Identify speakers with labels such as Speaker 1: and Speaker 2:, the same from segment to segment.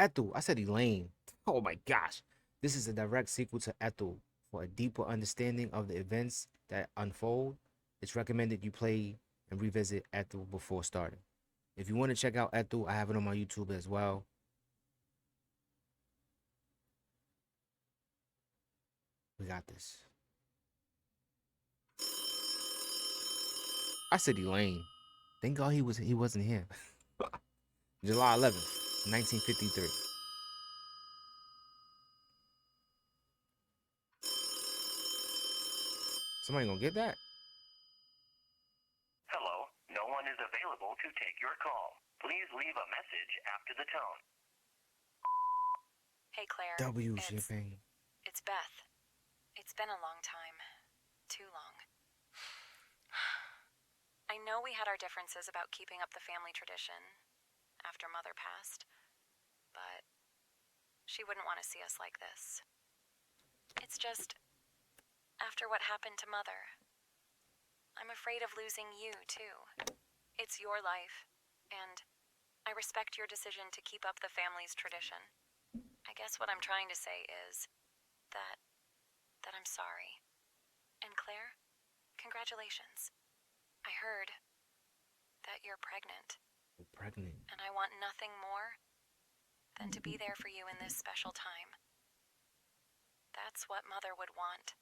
Speaker 1: Ethel. I said Elaine. Oh my gosh. This is a direct sequel to Ethel. For a deeper understanding of the events that unfold, it's recommended you play and revisit Ethel before starting. If you want to check out Ethel, I have it on my YouTube as well. We got this. I said Elaine. Thank God he wasn't here. July 11th, 1953. Somebody gonna get that?
Speaker 2: Hello, no one is available to take your call. Please leave a message after the tone.
Speaker 3: Hey Claire.
Speaker 1: W shipping.
Speaker 3: It's Beth. It's been a long time. Too long. I know we had our differences about keeping up the family tradition after Mother passed, but she wouldn't want to see us like this. It's just, after what happened to Mother, I'm afraid of losing you too. It's your life, and I respect your decision to keep up the family's tradition. I guess what I'm trying to say is that I'm sorry. And Claire, congratulations. I heard that you're pregnant.
Speaker 1: We're pregnant.
Speaker 3: And I want nothing more than to be there for you in this special time. That's what Mother would want.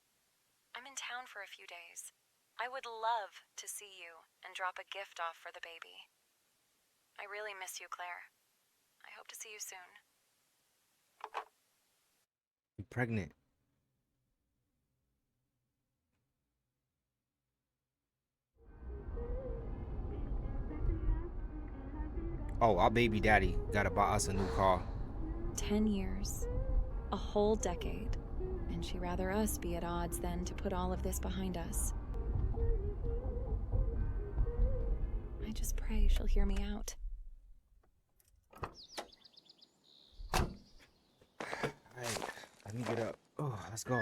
Speaker 3: I'm in town for a few days. I would love to see you and drop a gift off for the baby. I really miss you, Claire. I hope to see you soon.
Speaker 1: We're pregnant. Oh, our baby daddy gotta buy us a new car.
Speaker 3: 10 years. A whole decade. And she'd rather us be at odds than to put all of this behind us. I just pray she'll hear me out.
Speaker 1: Alright, let me get up. Oh, let's go.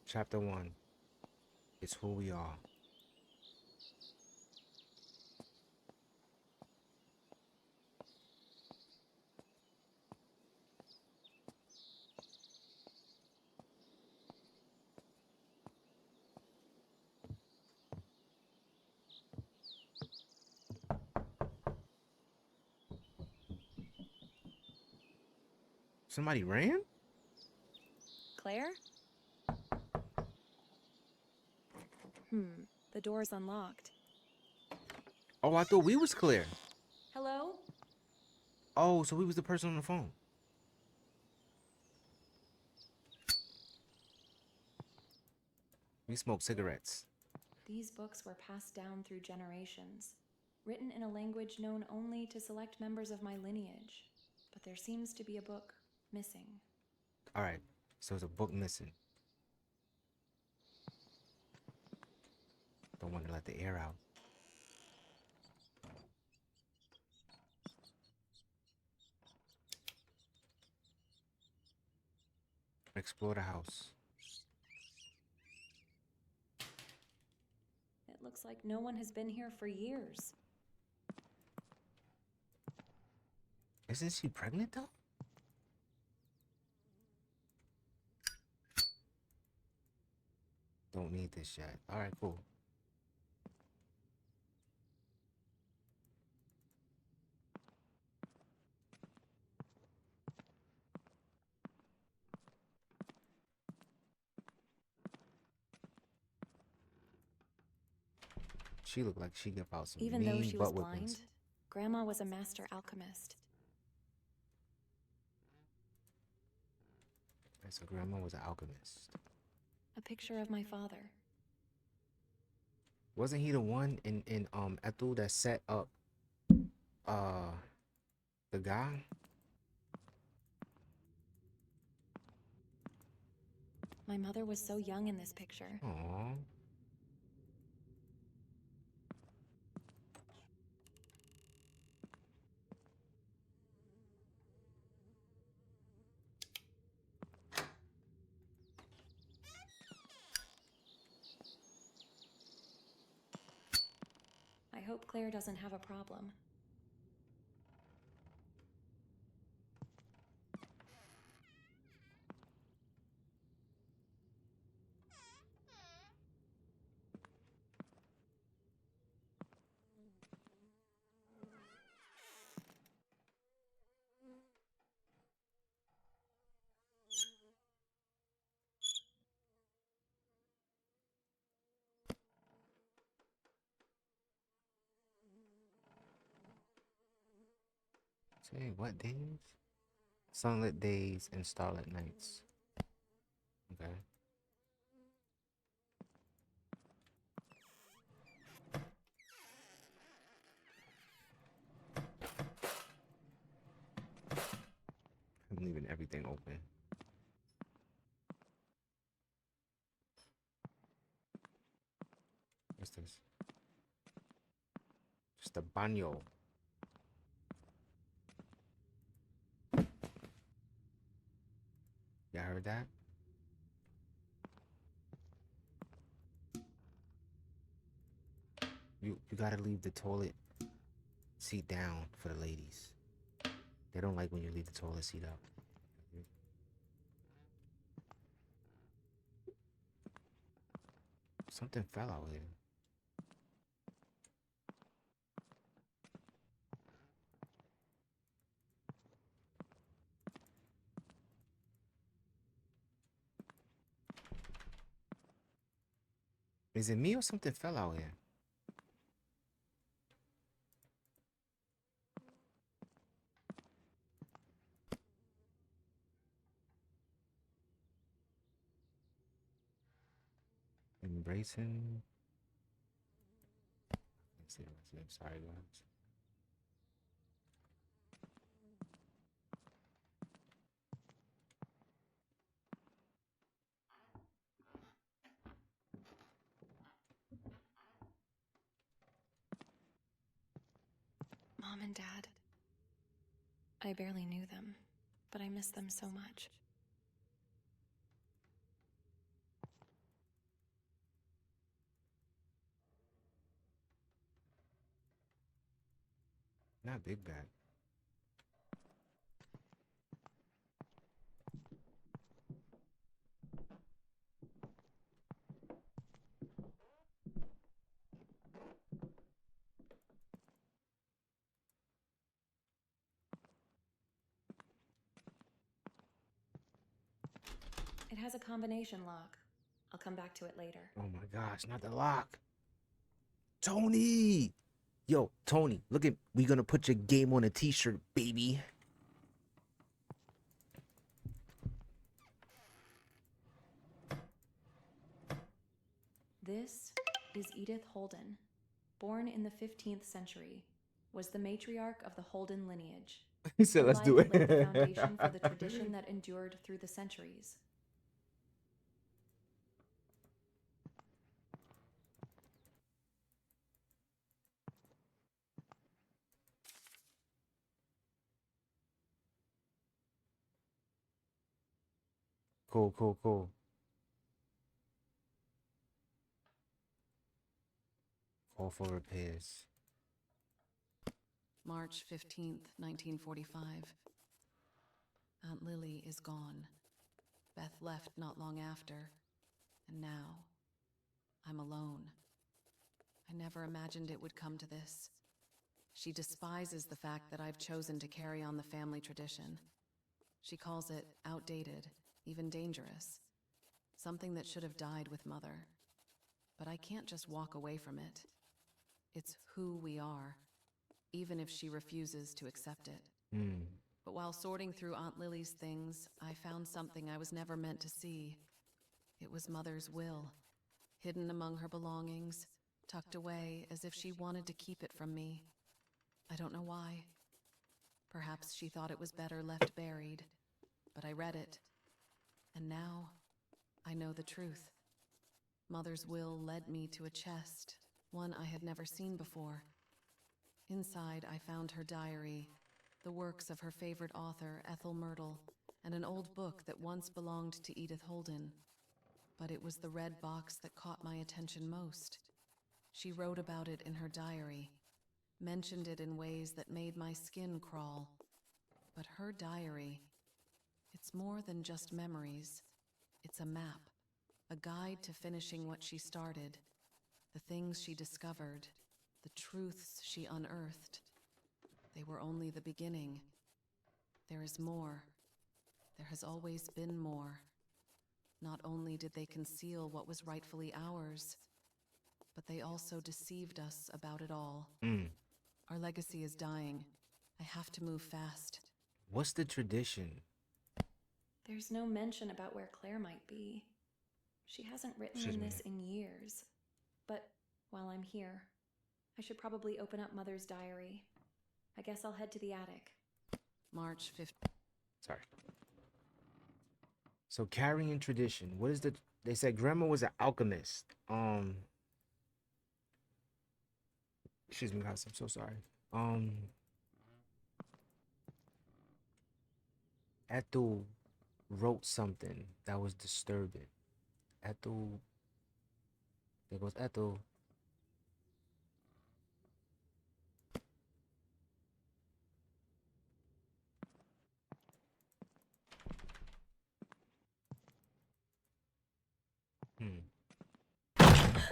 Speaker 1: Chapter 1. It's who we are. Somebody ran?
Speaker 3: Claire? The door's unlocked.
Speaker 1: Oh, I thought we was clear.
Speaker 3: Hello?
Speaker 1: Oh, so we was the person on the phone. We smoke cigarettes.
Speaker 3: These books were passed down through generations, written in a language known only to select members of my lineage. But there seems to be a book missing.
Speaker 1: Alright, so there's a book missing. Don't want to let the air out. Explore the house.
Speaker 3: It looks like no one has been here for years.
Speaker 1: Isn't she pregnant though? Don't need this yet. Alright, cool. She looked like she got out some
Speaker 3: Even though
Speaker 1: mean
Speaker 3: she was
Speaker 1: butt whippings.
Speaker 3: blind, Grandma was a master alchemist.
Speaker 1: Right, so grandma was an alchemist.
Speaker 3: A picture of my father.
Speaker 1: Wasn't he the one in Ethel that set up the guy?
Speaker 3: My mother was so young in this picture.
Speaker 1: Aww.
Speaker 3: hope Claire doesn't have a problem.
Speaker 1: Say what days? Sunlit days and starlit nights. Okay. I'm leaving everything open. What's this? Just a baño. Y'all heard that? You gotta leave the toilet seat down for the ladies. They don't like when you leave the toilet seat up. Something fell out here. Is it me or something fell out here? Embracing. Let's see. Sorry, guys.
Speaker 3: Mom and Dad. I barely knew them, but I miss them so much.
Speaker 1: Not big bag.
Speaker 3: It has a combination lock. I'll come back to it later.
Speaker 1: Oh my gosh, not the lock. Tony! Yo, Tony, look at, we gonna put your game on a t-shirt, baby.
Speaker 3: This is Edith Holden. Born in the 15th century, was the matriarch of the Holden lineage.
Speaker 1: He said, let's do
Speaker 3: Her
Speaker 1: it.
Speaker 3: life laid the foundation for the tradition that endured through the centuries.
Speaker 1: Cool. Call for repairs.
Speaker 4: March 15th, 1945. Aunt Lily is gone. Beth left not long after, and now I'm alone. I never imagined it would come to this. She despises the fact that I've chosen to carry on the family tradition. She calls it outdated, even dangerous. Something that should have died with Mother. But I can't just walk away from it. It's who we are, even if she refuses to accept it. But while sorting through Aunt Lily's things, I found something I was never meant to see. It was Mother's will, hidden among her belongings, tucked away as if she wanted to keep it from me. I don't know why. Perhaps she thought it was better left buried, but I read it. And now, I know the truth. Mother's will led me to a chest, one I had never seen before. Inside, I found her diary, the works of her favorite author, Ethel Myrtle, and an old book that once belonged to Edith Holden. But it was the red box that caught my attention most. She wrote about it in her diary, mentioned it in ways that made my skin crawl. But her diary, it's more than just memories. It's a map, a guide to finishing what she started, the things she discovered, the truths she unearthed. They were only the beginning. There is more. There has always been more. Not only did they conceal what was rightfully ours, but they also deceived us about it all. Our legacy is dying. I have to move fast.
Speaker 1: What's the tradition?
Speaker 3: There's no mention about where Claire might be. She hasn't written in this in years. But while I'm here, I should probably open up Mother's diary. I guess I'll head to the attic.
Speaker 4: March 5th.
Speaker 1: Sorry. So carrying tradition. What is the? They said grandma was an alchemist. Excuse me, guys. I'm so sorry. Ethel wrote something that was disturbing. Ethel. There goes Ethel.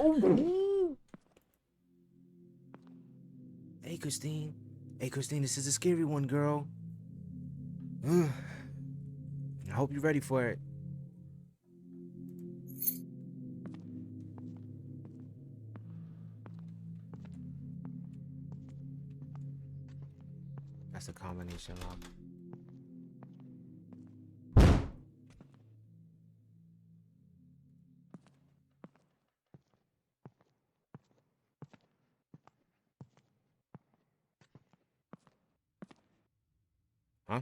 Speaker 1: Oh. Hey, Christine. Hey, Christine. This is a scary one, girl. I hope you're ready for it. That's a combination lock. Huh?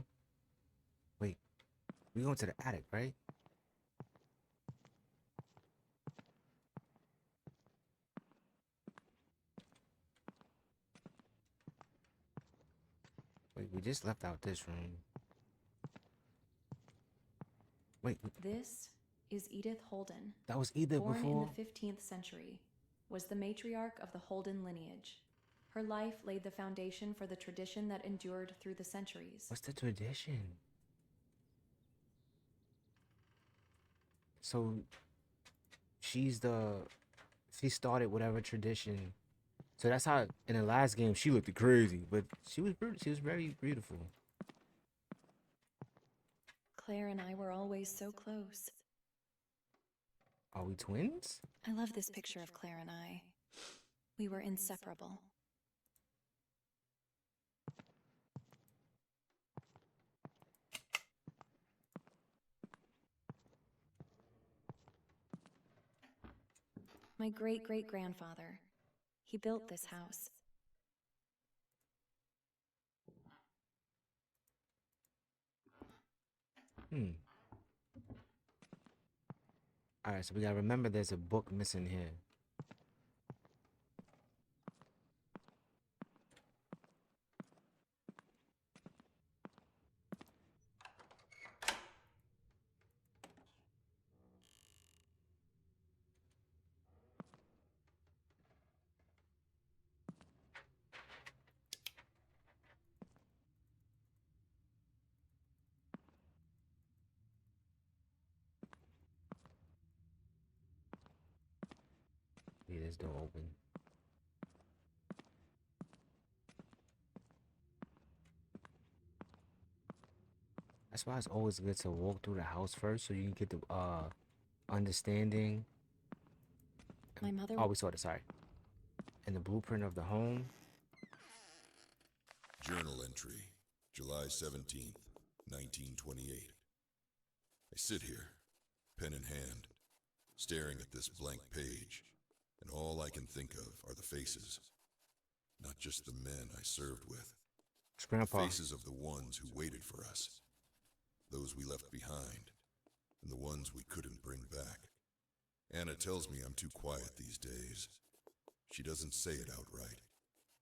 Speaker 1: Wait. We going to the attic, right? Wait, we just left out this room. Wait,
Speaker 3: This is Edith Holden.
Speaker 1: that was either
Speaker 3: Born
Speaker 1: before.
Speaker 3: in the 15th century, was the matriarch of the Holden lineage. Her life laid the foundation for the tradition that endured through the centuries.
Speaker 1: What's the tradition? So she started whatever tradition. So that's how in the last game she looked crazy, but she was very beautiful.
Speaker 3: Claire and I were always so close.
Speaker 1: Are we twins?
Speaker 3: I love this picture of Claire and I. We were inseparable. My great-great-grandfather. He built this house.
Speaker 1: Alright, so we gotta remember there's a book missing here. Yeah, this door open. That's why it's always good to walk through the house first so you can get the understanding.
Speaker 3: My mother...
Speaker 1: Oh, we saw this, sorry. And the blueprint of the home.
Speaker 5: Journal entry, July 17th, 1928. I sit here, pen in hand, staring at this blank page, and all I can think of are the faces. Not just the men I served with.
Speaker 1: It's Grandpa.
Speaker 5: The faces of the ones who waited for us. Those we left behind, and the ones we couldn't bring back. Anna tells me I'm too quiet these days. She doesn't say it outright,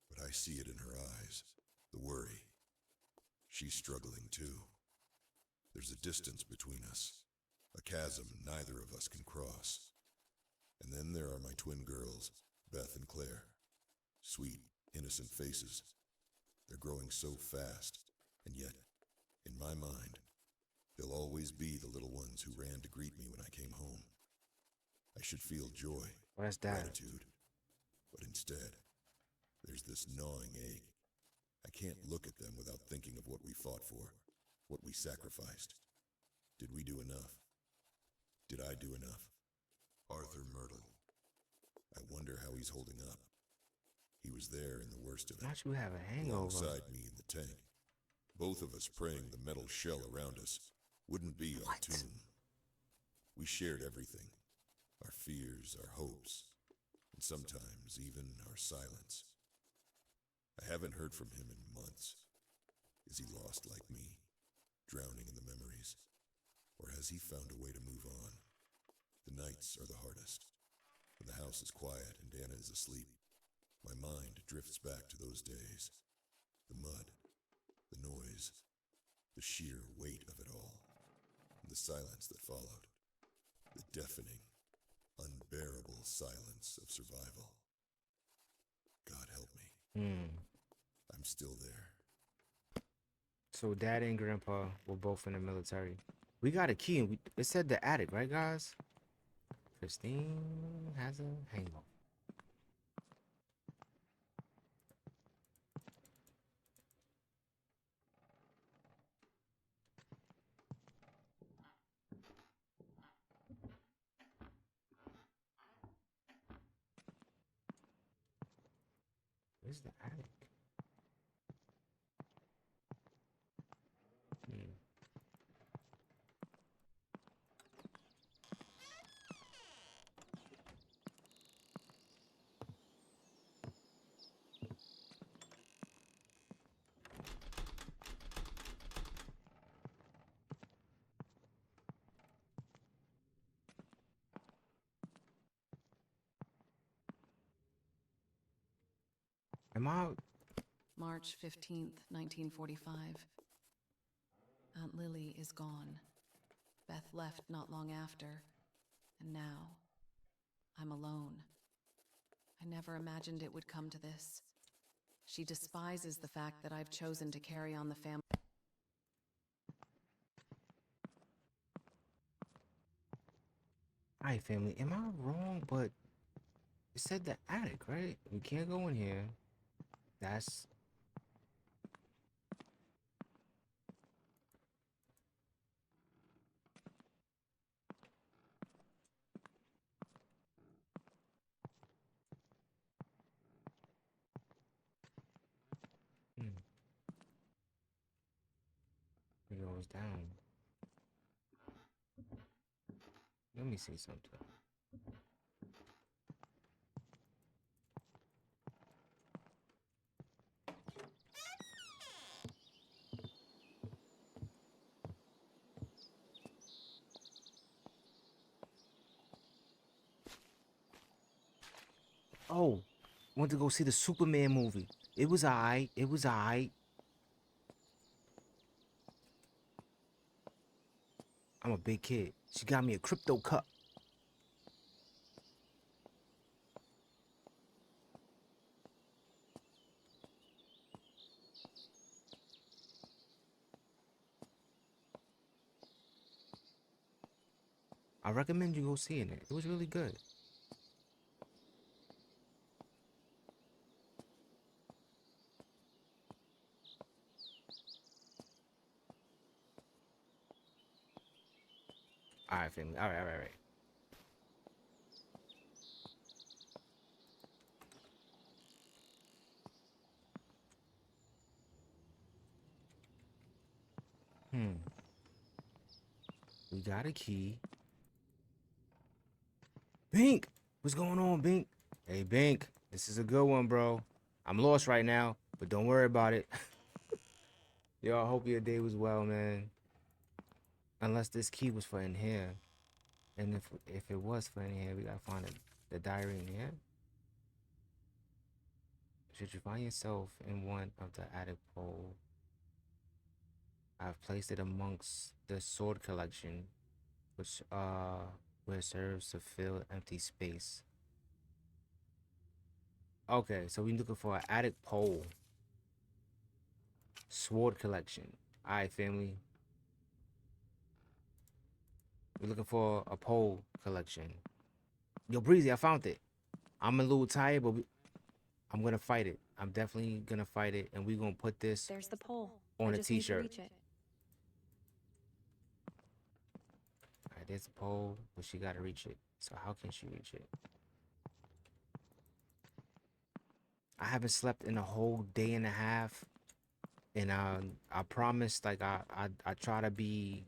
Speaker 5: but I see it in her eyes. The worry. She's struggling too. There's a distance between us, a chasm neither of us can cross. And then there are my twin girls, Beth and Claire. Sweet, innocent faces. They're growing so fast, and yet, in my mind, they'll always be the little ones who ran to greet me when I came home. I should feel joy,
Speaker 1: What's that?
Speaker 5: gratitude, but instead, there's this gnawing ache. I can't look at them without thinking of what we fought for, what we sacrificed. Did we do enough? Did I do enough? Arthur Myrtle. I wonder how he's holding up. He was there in the worst of it.
Speaker 1: Don't you have a hangover?
Speaker 5: Alongside me in the tank. Both of us praying the metal shell around us wouldn't be our tomb. We shared everything. Our fears, our hopes, and sometimes even our silence. I haven't heard from him in months. Is he lost like me, drowning in the memories? Or has he found a way to move on? The nights are the hardest. When the house is quiet and Anna is asleep, my mind drifts back to those days. The mud, the noise, the sheer weight of it all, and the silence that followed. The deafening, unbearable silence of survival. God help me. I'm still there.
Speaker 1: So Dad and Grandpa were both in the military. We got a key, and it said the attic, right, guys? Christine has a hangover. Where's the attic? Am I?
Speaker 4: March 15th, 1945. Aunt Lily is gone. Beth left not long after, and now I'm alone. I never imagined it would come to this. She despises the fact that I've chosen to carry on the family.
Speaker 1: Alright, family. Am I wrong? But it said the attic, right? We can't go in here. That's... It goes down. Let me see something. Oh, went to go see the Superman movie. It was alright. It was alright. I'm a big kid. She got me a crypto cup. I recommend you go seeing it. It was really good. Alright, family. Alright. We got a key. Bink! What's going on, Bink? Hey, Bink. This is a good one, bro. I'm lost right now, but don't worry about it. Yo, I hope your day was well, man. Unless this key was for in here. And if it was for in here, we gotta find the diary in here. Should you find yourself in one of the attic pole, I've placed it amongst the sword collection, which where it serves to fill empty space. Okay, so we looking for an attic pole. Sword collection. Alright, family. We're looking for a pole collection. Yo, Breezy, I found it. I'm a little tired, but I'm gonna fight it. I'm definitely gonna fight it, and we're gonna put this
Speaker 6: There's the pole.
Speaker 1: on
Speaker 6: I
Speaker 1: a
Speaker 6: just need to
Speaker 1: t-shirt.
Speaker 6: reach it.
Speaker 1: Alright, there's a pole, but she gotta reach it. So how can she reach it? I haven't slept in a whole day and a half, and I promised, like I try to be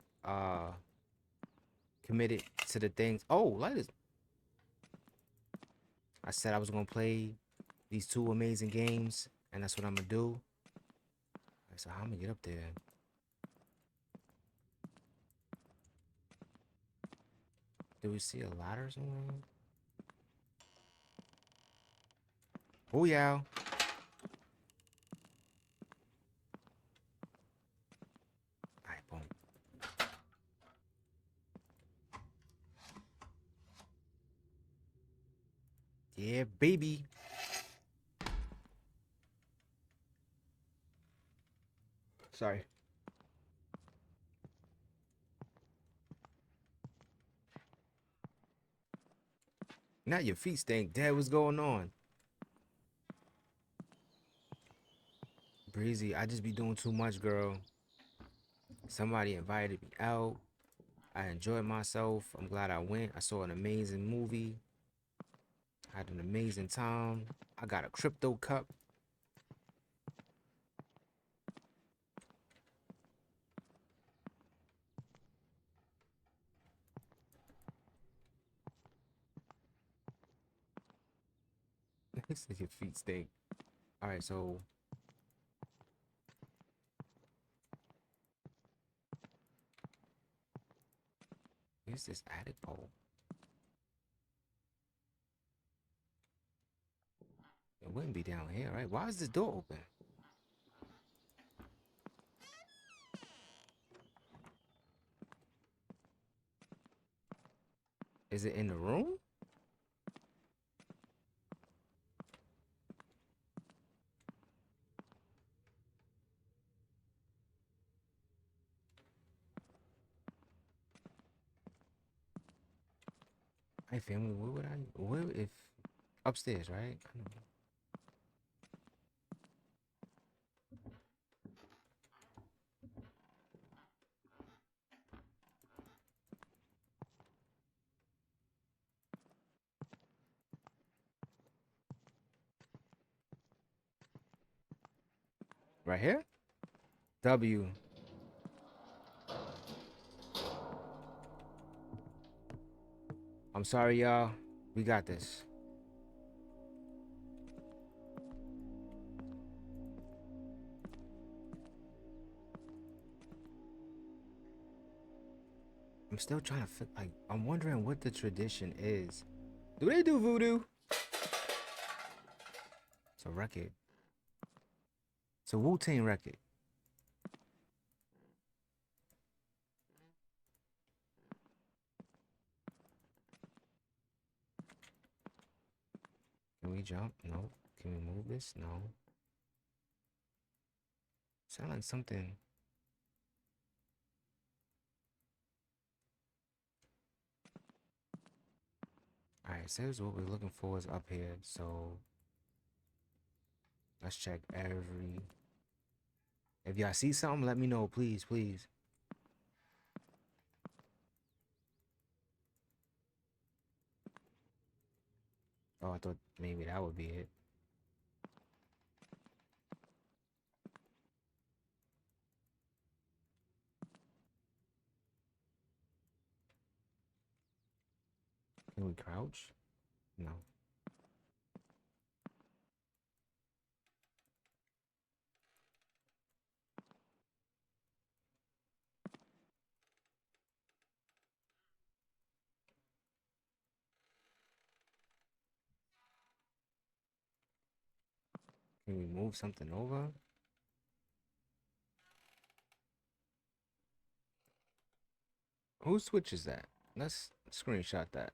Speaker 1: committed to the things. Oh, like this. I said I was gonna play these 2 amazing games, and that's what I'm gonna do. Alright, so how I'm gonna get up there? Do we see a ladder somewhere? Oh yeah. Alright, boom. Yeah, baby. Sorry. Not your feet stink. Dad, what's going on? Breezy, I just be doing too much, girl. Somebody invited me out. I enjoyed myself. I'm glad I went. I saw an amazing movie. Had an amazing time. I got a crypto cup. He said your feet stink. All right, so here's this attic pole. It wouldn't be down here, right? Why is this door open? Is it in the room? Hey, family, where if upstairs, right? I don't know. Right here? W. I'm sorry, y'all. We got this. I'm still trying to like, I'm wondering what the tradition is. Do they do voodoo? It's a record. It's a Wu-Tang record. Can we jump? No. Can we move this? No. Sound like something. Alright, says what we're looking for is up here, so let's check every. If y'all see something, let me know, please, please. Oh, I thought maybe that would be it. Can we crouch? No. Can we move something over? Whose switch is that? Let's screenshot that.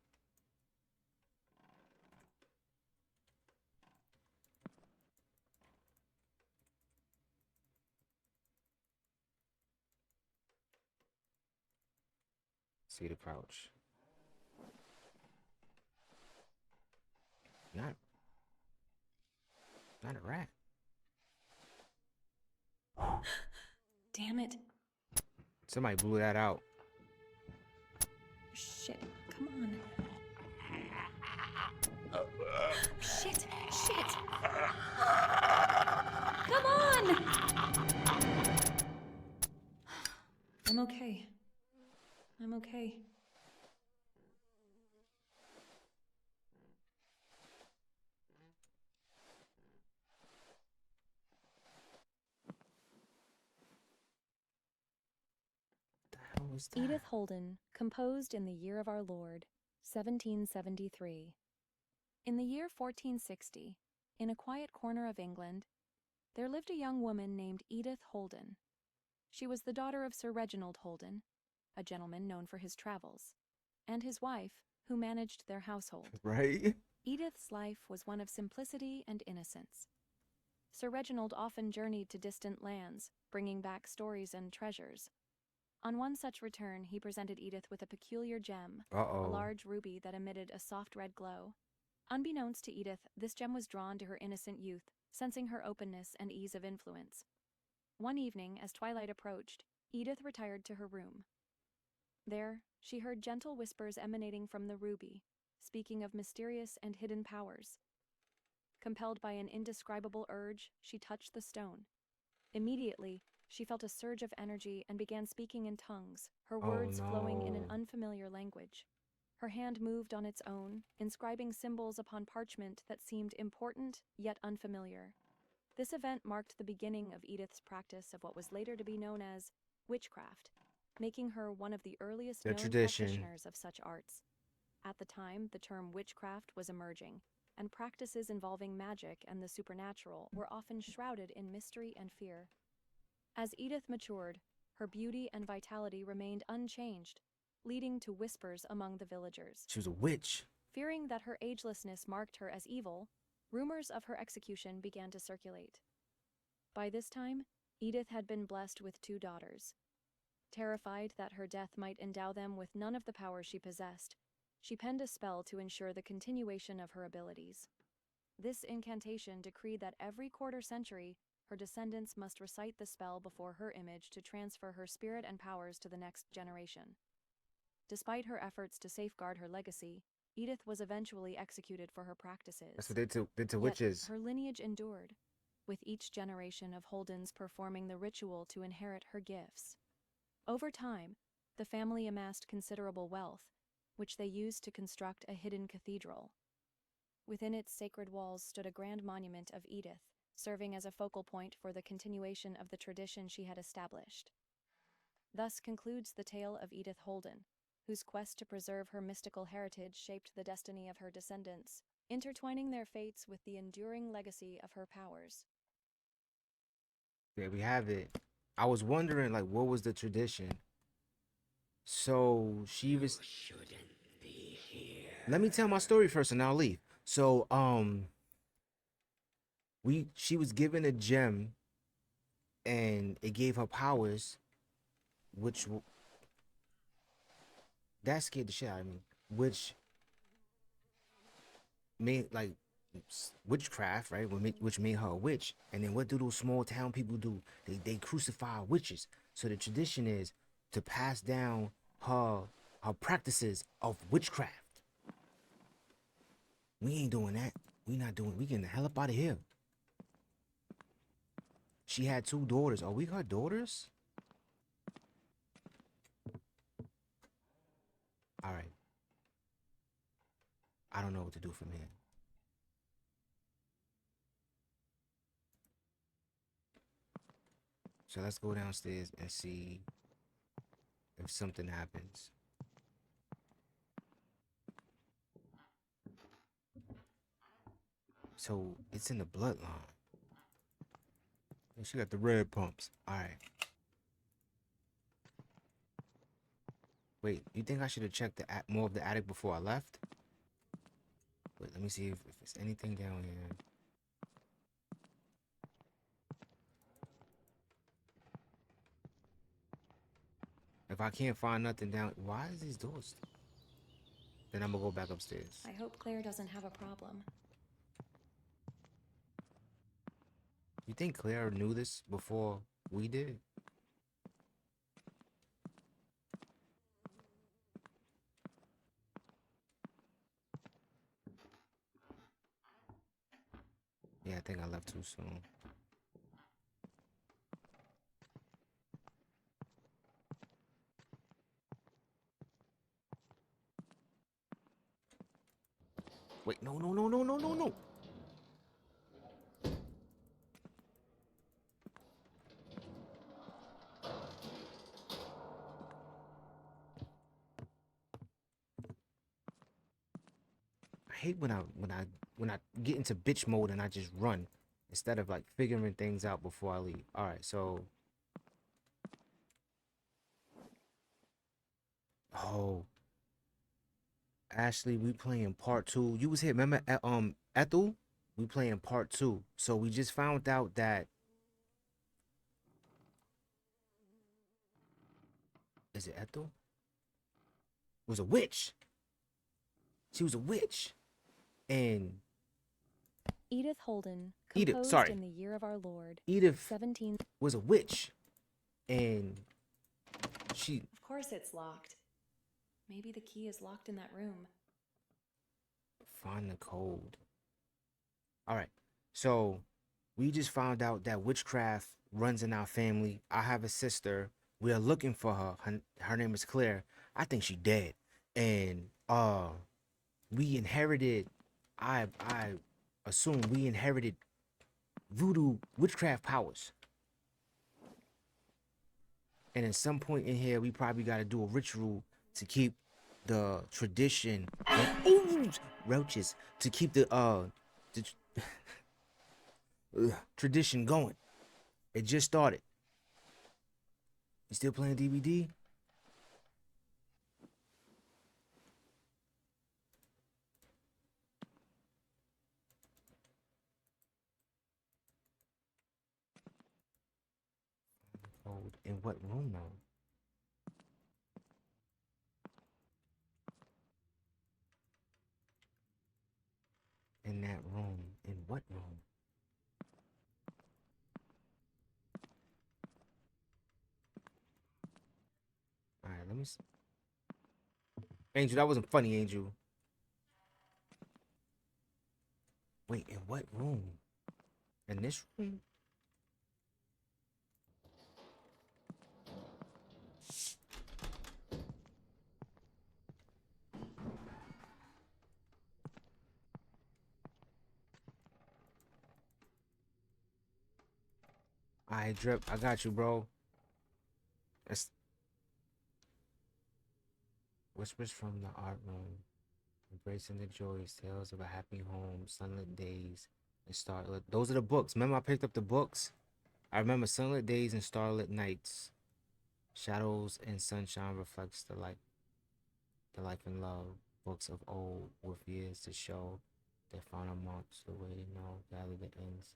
Speaker 1: See the crouch. Not a rat.
Speaker 3: Damn it.
Speaker 1: Somebody blew that out.
Speaker 3: Shit. Come on. Shit. Come on! I'm okay.
Speaker 1: The hell was that?
Speaker 3: Edith Holden, composed in the year of our Lord, 1773. In the year 1460, in a quiet corner of England, there lived a young woman named Edith Holden. She was the daughter of Sir Reginald Holden, a gentleman known for his travels, and his wife, who managed their household.
Speaker 1: Right?
Speaker 3: Edith's life was one of simplicity and innocence. Sir Reginald often journeyed to distant lands, bringing back stories and treasures. On one such return, he presented Edith with a peculiar gem, a large ruby that emitted a soft red glow. Unbeknownst to Edith, this gem was drawn to her innocent youth, sensing her openness and ease of influence. One evening, as twilight approached, Edith retired to her room. There, she heard gentle whispers emanating from the ruby, speaking of mysterious and hidden powers. Compelled by an indescribable urge, she touched the stone. Immediately, she felt a surge of energy and began speaking in tongues, her words flowing in an unfamiliar language. Her hand moved on its own, inscribing symbols upon parchment that seemed important yet unfamiliar. This event marked the beginning of Edith's practice of what was later to be known as witchcraft, making her one of the earliest known practitioners of such arts. At the time, the term witchcraft was emerging, and practices involving magic and the supernatural were often shrouded in mystery and fear. As Edith matured, her beauty and vitality remained unchanged, leading to whispers among the villagers.
Speaker 1: She was a witch.
Speaker 3: Fearing that her agelessness marked her as evil, rumors of her execution began to circulate. By this time, Edith had been blessed with 2 daughters. Terrified that her death might endow them with none of the power she possessed, she penned a spell to ensure the continuation of her abilities. This incantation decreed that every quarter century, her descendants must recite the spell before her image to transfer her spirit and powers to the next generation. Despite her efforts to safeguard her legacy, Edith was eventually executed for her practices.
Speaker 1: That's what they did to
Speaker 3: Yet
Speaker 1: witches.
Speaker 3: her lineage endured, with each generation of Holdens performing the ritual to inherit her gifts. Over time, the family amassed considerable wealth, which they used to construct a hidden cathedral. Within its sacred walls stood a grand monument of Edith, serving as a focal point for the continuation of the tradition she had established. Thus concludes the tale of Edith Holden, whose quest to preserve her mystical heritage shaped the destiny of her descendants, intertwining their fates with the enduring legacy of her powers.
Speaker 1: There we have it. I was wondering, like, what was the tradition? So she was. Shouldn't be here. Let me tell my story first, and I'll leave. So, she was given a gem, and it gave her powers, which that scared the shit out of me. Which made like witchcraft, right? Which made her a witch. And then what do those small town people do? They crucify witches. So the tradition is to pass down her practices of witchcraft. We ain't doing that. We getting the hell up out of here. She had 2 daughters. Are we her daughters? All right. I don't know what to do from here. So let's go downstairs and see if something happens. So it's in the bloodline. And she got the red pumps. All right. Wait, you think I should have checked more of the attic before I left? Wait, let me see if there's anything down here. If I can't find nothing down, why is these doors? Then I'm gonna go back upstairs.
Speaker 6: I hope Claire doesn't have a problem.
Speaker 1: You think Claire knew this before we did? Yeah, I think I left too soon. Wait, no, no, no, no, no, no, no. I hate when I get into bitch mode and I just run instead of like figuring things out before I leave. All right, so oh, Ashley, we playing part 2. You was here, remember? Ethel, we playing part 2. So we just found out that is it Ethel? It was a witch. She was a witch, and
Speaker 6: Edith Holden,
Speaker 1: Edith,
Speaker 6: composed
Speaker 1: sorry.
Speaker 6: in the year of our Lord,
Speaker 1: Edith
Speaker 6: 17.
Speaker 1: was a witch, and she.
Speaker 6: Of course it's locked. Maybe the key is locked in that room.
Speaker 1: Find the code. All right. So we just found out that witchcraft runs in our family. I have a sister. We are looking for her. Her name is Claire. I think she dead. And we inherited, I assume we inherited voodoo witchcraft powers. And at some point in here, we probably got to do a ritual to keep the tradition. Ooh, roaches, to keep the tradition going. It just started. You still playing DVD? Code in what room now? In that room. In what room? All right, let me see. Angel, that wasn't funny, Angel. Wait, in what room? In this room? Alright, Drip, I got you, bro. That's whispers from the art room. Embracing the joys, tales of a happy home, sunlit days, and starlit. Those are the books. Remember, I picked up the books. I remember sunlit days and starlit nights. Shadows and sunshine reflects the light, the life and love. Books of old with years to show. Their final marks the way to know. Gather the ends.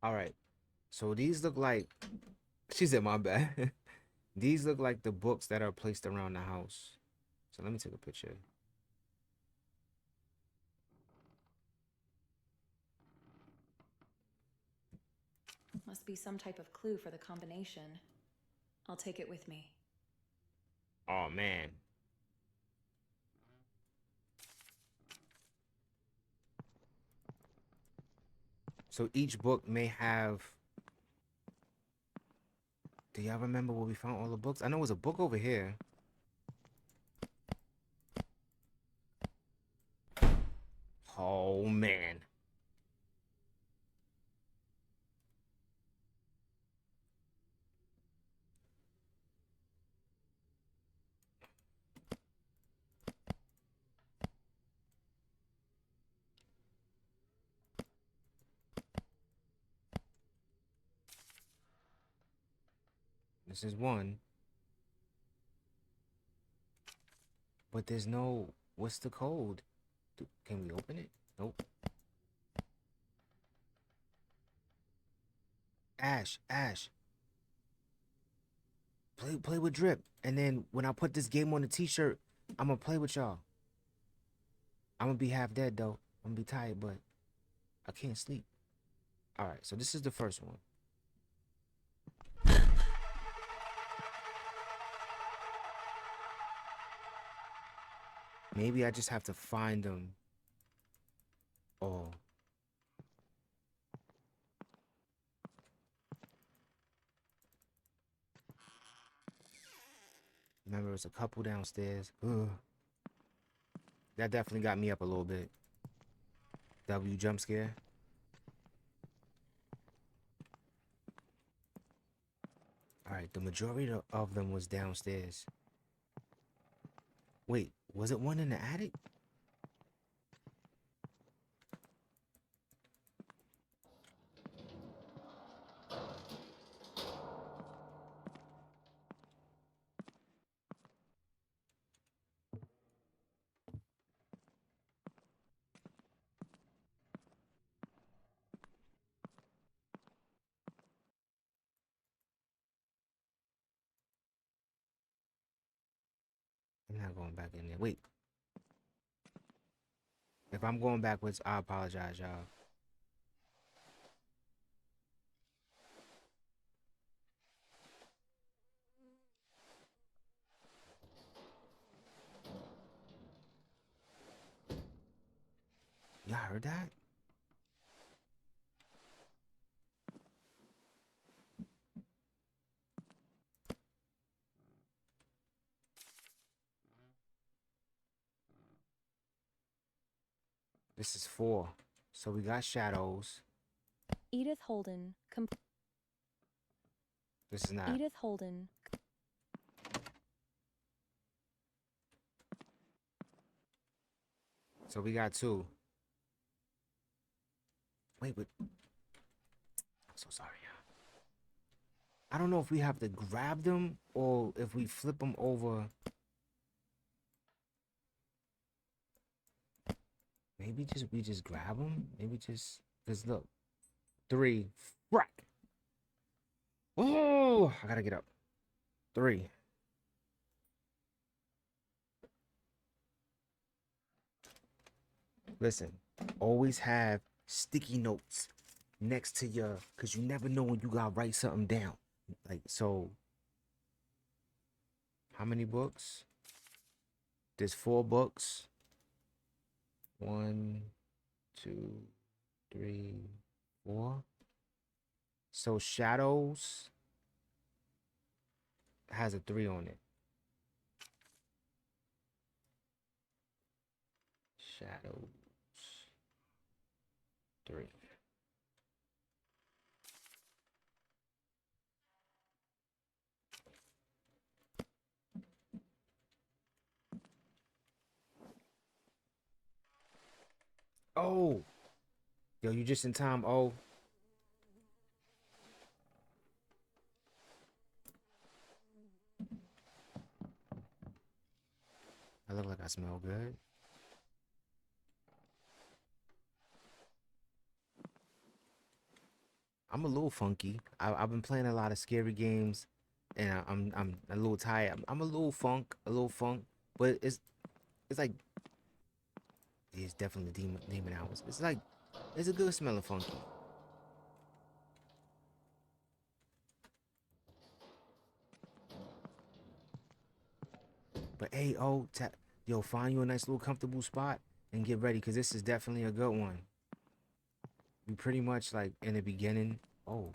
Speaker 1: All right. So these look like. She said, "My bad." These look like the books that are placed around the house. So let me take a picture.
Speaker 6: Must be some type of clue for the combination. I'll take it with me.
Speaker 1: Oh man. So each book may have. Do y'all remember where we found all the books? I know it was a book over here. Oh man. This is one. But there's no. What's the code? Can we open it? Nope. Ash. Play with Drip. And then when I put this game on the t-shirt, I'm gonna play with y'all. I'm gonna be half dead though. I'm gonna be tired, but I can't sleep. Alright, so this is the first one. Maybe I just have to find them. Oh. Remember, there's a couple downstairs. Ugh. That definitely got me up a little bit. W jump scare. Alright, the majority of them was downstairs. Wait, was it one in the attic? I'm not going back in there. Wait. If I'm going backwards, I apologize, y'all. Y'all heard that? This is 4. So we got shadows.
Speaker 6: Edith Holden.
Speaker 1: This is not.
Speaker 6: Edith Holden.
Speaker 1: So we got 2. Wait, but I'm so sorry, y'all. I don't know if we have to grab them or if we flip them over. Maybe we just grab them. Maybe just because look, 3. Frack. Oh, I gotta get up. 3. Listen, always have sticky notes next to your, because you never know when you gotta write something down. Like, so, how many books? There's 4 books. 1, 2, 3, 4. So shadows has a 3 on it. Shadows 3. Oh, yo, you just in time. Oh, I look like I smell good. I'm a little funky. I've been playing a lot of scary games, and I'm a little tired. I'm a little funk, but it's like it's definitely demon hours. It's like it's a good smelling funky. But hey, oh, yo, find you a nice little comfortable spot and get ready, cause this is definitely a good one. We pretty much like in the beginning. Oh.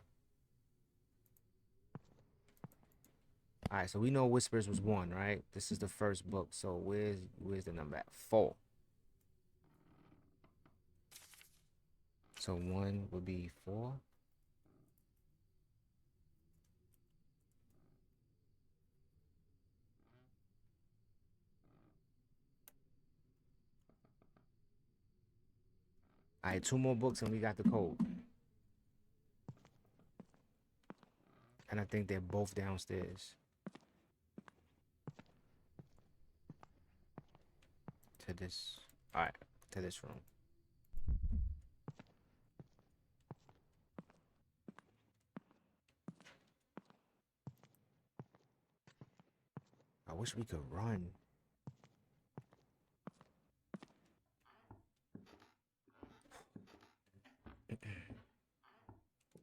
Speaker 1: All right, so we know Whispers was 1, right? This is the first book. So where's the number at? 4. So 1 would be 4. All right, 2 more books and we got the code. And I think they're both downstairs. To this. All right, to this room. wish we could run.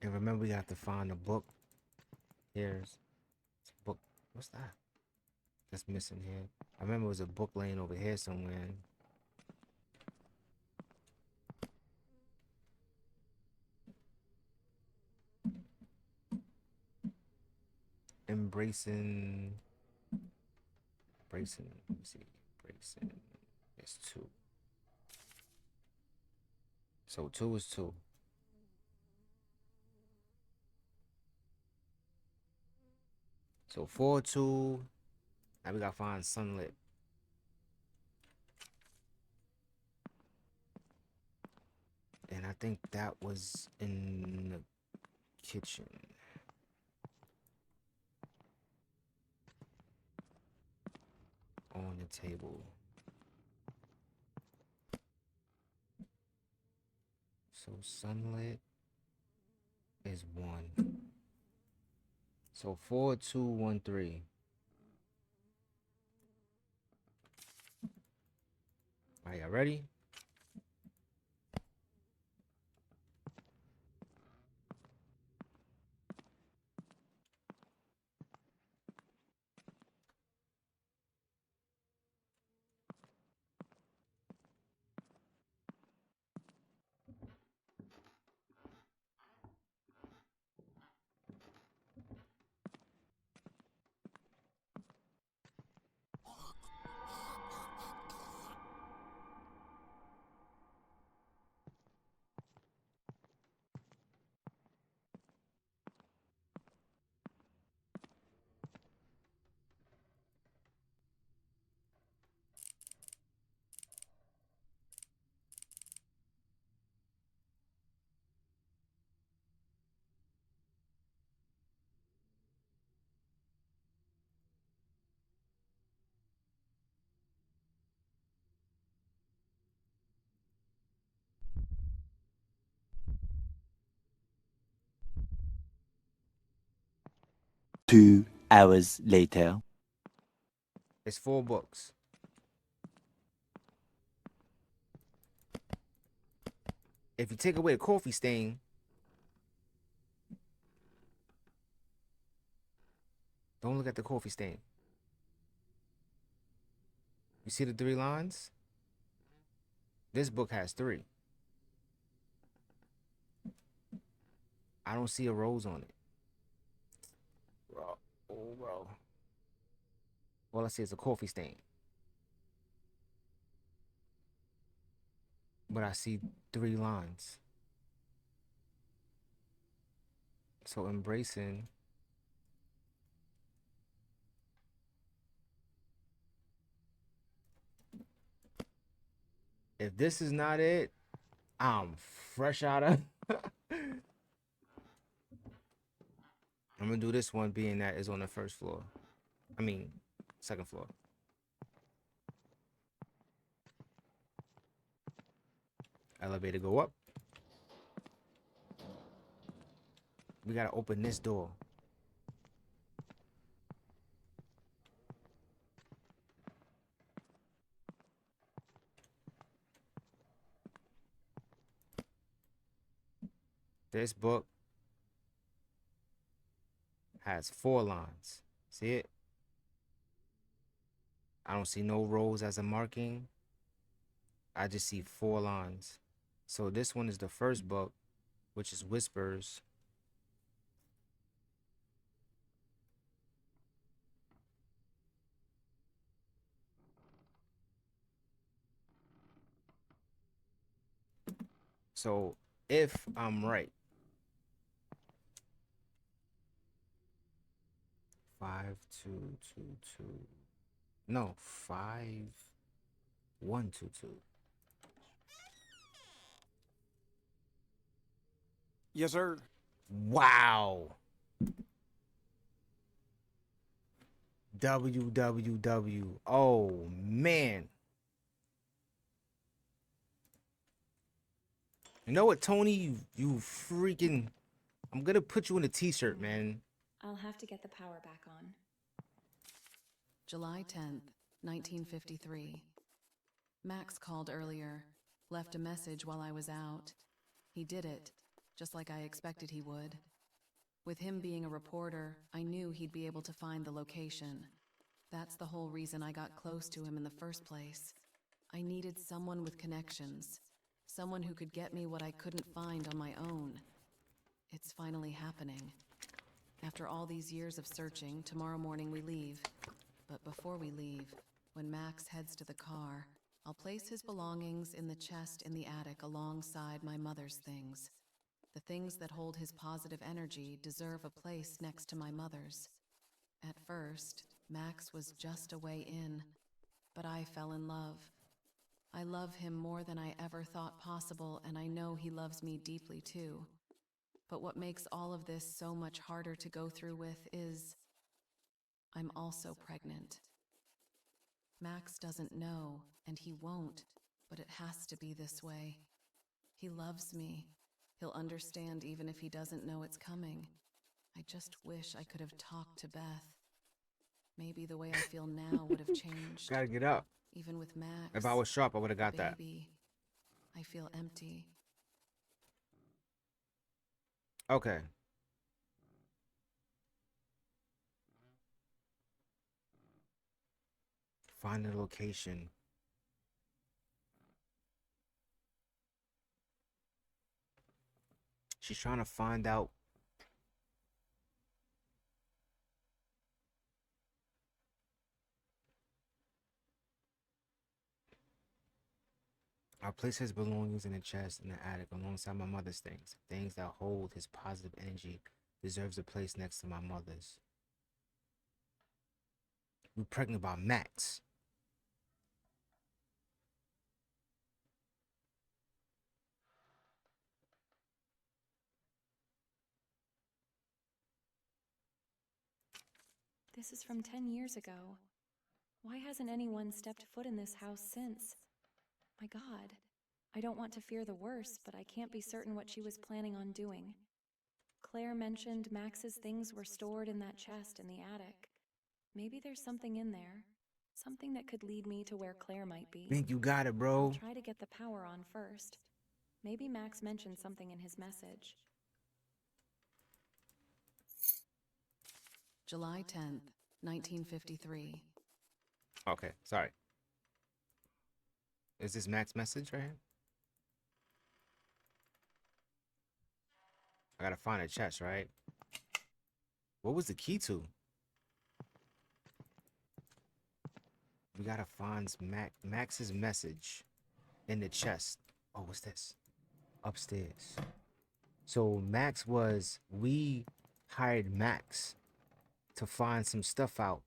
Speaker 1: And remember, we have to find a book. Here's a book. What's that? That's missing here. I remember it was a book laying over here somewhere. Embracing. Let me see. Embracing. It's 2. So 2 is 2. So 4, 2. Now we gotta find sunlit. And I think that was in the kitchen. On the table. So sunlit is 1. So 4, 2, 1, 3. Are y'all ready?
Speaker 7: Two hours later.
Speaker 1: It's 4 books. If you take away the coffee stain, don't look at the coffee stain. You see the 3 lines? This book has 3. I don't see a rose on it. Bro. Oh, bro. All I see is a coffee stain. But I see 3 lines. So embracing. If this is not it, I'm fresh out of. I'm gonna do this one being that is on the first floor. I mean, second floor. Elevator go up. We gotta open this door. This book has 4 lines. See it? I don't see no rows as a marking. I just see 4 lines. So this one is the first book, which is Whispers. So if I'm right, 5, 2, 2, 2. No, 5, 1, 2, 2.
Speaker 8: Yes, sir.
Speaker 1: Wow. WWW. Oh man. You know what, Tony? You freaking. I'm gonna put you in a t-shirt, man.
Speaker 6: I'll have to get the power back on.
Speaker 4: July 10th, 1953. Max called earlier, left a message while I was out. He did it, just like I expected he would. With him being a reporter, I knew he'd be able to find the location. That's the whole reason I got close to him in the first place. I needed someone with connections, someone who could get me what I couldn't find on my own. It's finally happening. After all these years of searching, tomorrow morning we leave. But before we leave, when Max heads to the car, I'll place his belongings in the chest in the attic alongside my mother's things. The things that hold his positive energy deserve a place next to my mother's. At first, Max was just a way in, but I fell in love. I love him more than I ever thought possible, and I know he loves me deeply too. But what makes all of this so much harder to go through with is I'm also pregnant. Max doesn't know, and he won't, but it has to be this way. He loves me. He'll understand even if he doesn't know it's coming. I just wish I could have talked to Beth. Maybe the way I feel now would have changed.
Speaker 1: Gotta get up.
Speaker 4: Even with Max.
Speaker 1: If I was sharp, I would have got that.
Speaker 4: Baby, I feel empty.
Speaker 1: Okay. Find the location. She's trying to find out. I'll place his belongings in the chest in the attic alongside my mother's things. Things that hold his positive energy deserves a place next to my mother's. We're pregnant by Max.
Speaker 6: This is from 10 years ago. Why hasn't anyone stepped foot in this house since? My God. I don't want to fear the worst, but I can't be certain what she was planning on doing. Claire mentioned Max's things were stored in that chest in the attic. Maybe there's something in there. Something that could lead me to where Claire might be.
Speaker 1: Think you got it, bro.
Speaker 6: I'll try to get the power on first. Maybe Max mentioned something in his message.
Speaker 4: July 10th, 1953.
Speaker 1: Okay, sorry. Is this Max message right here? I gotta find a chest, right? What was the key to? We gotta find Max's message in the chest. Oh, what's this? Upstairs. So Max was, we hired Max to find some stuff out.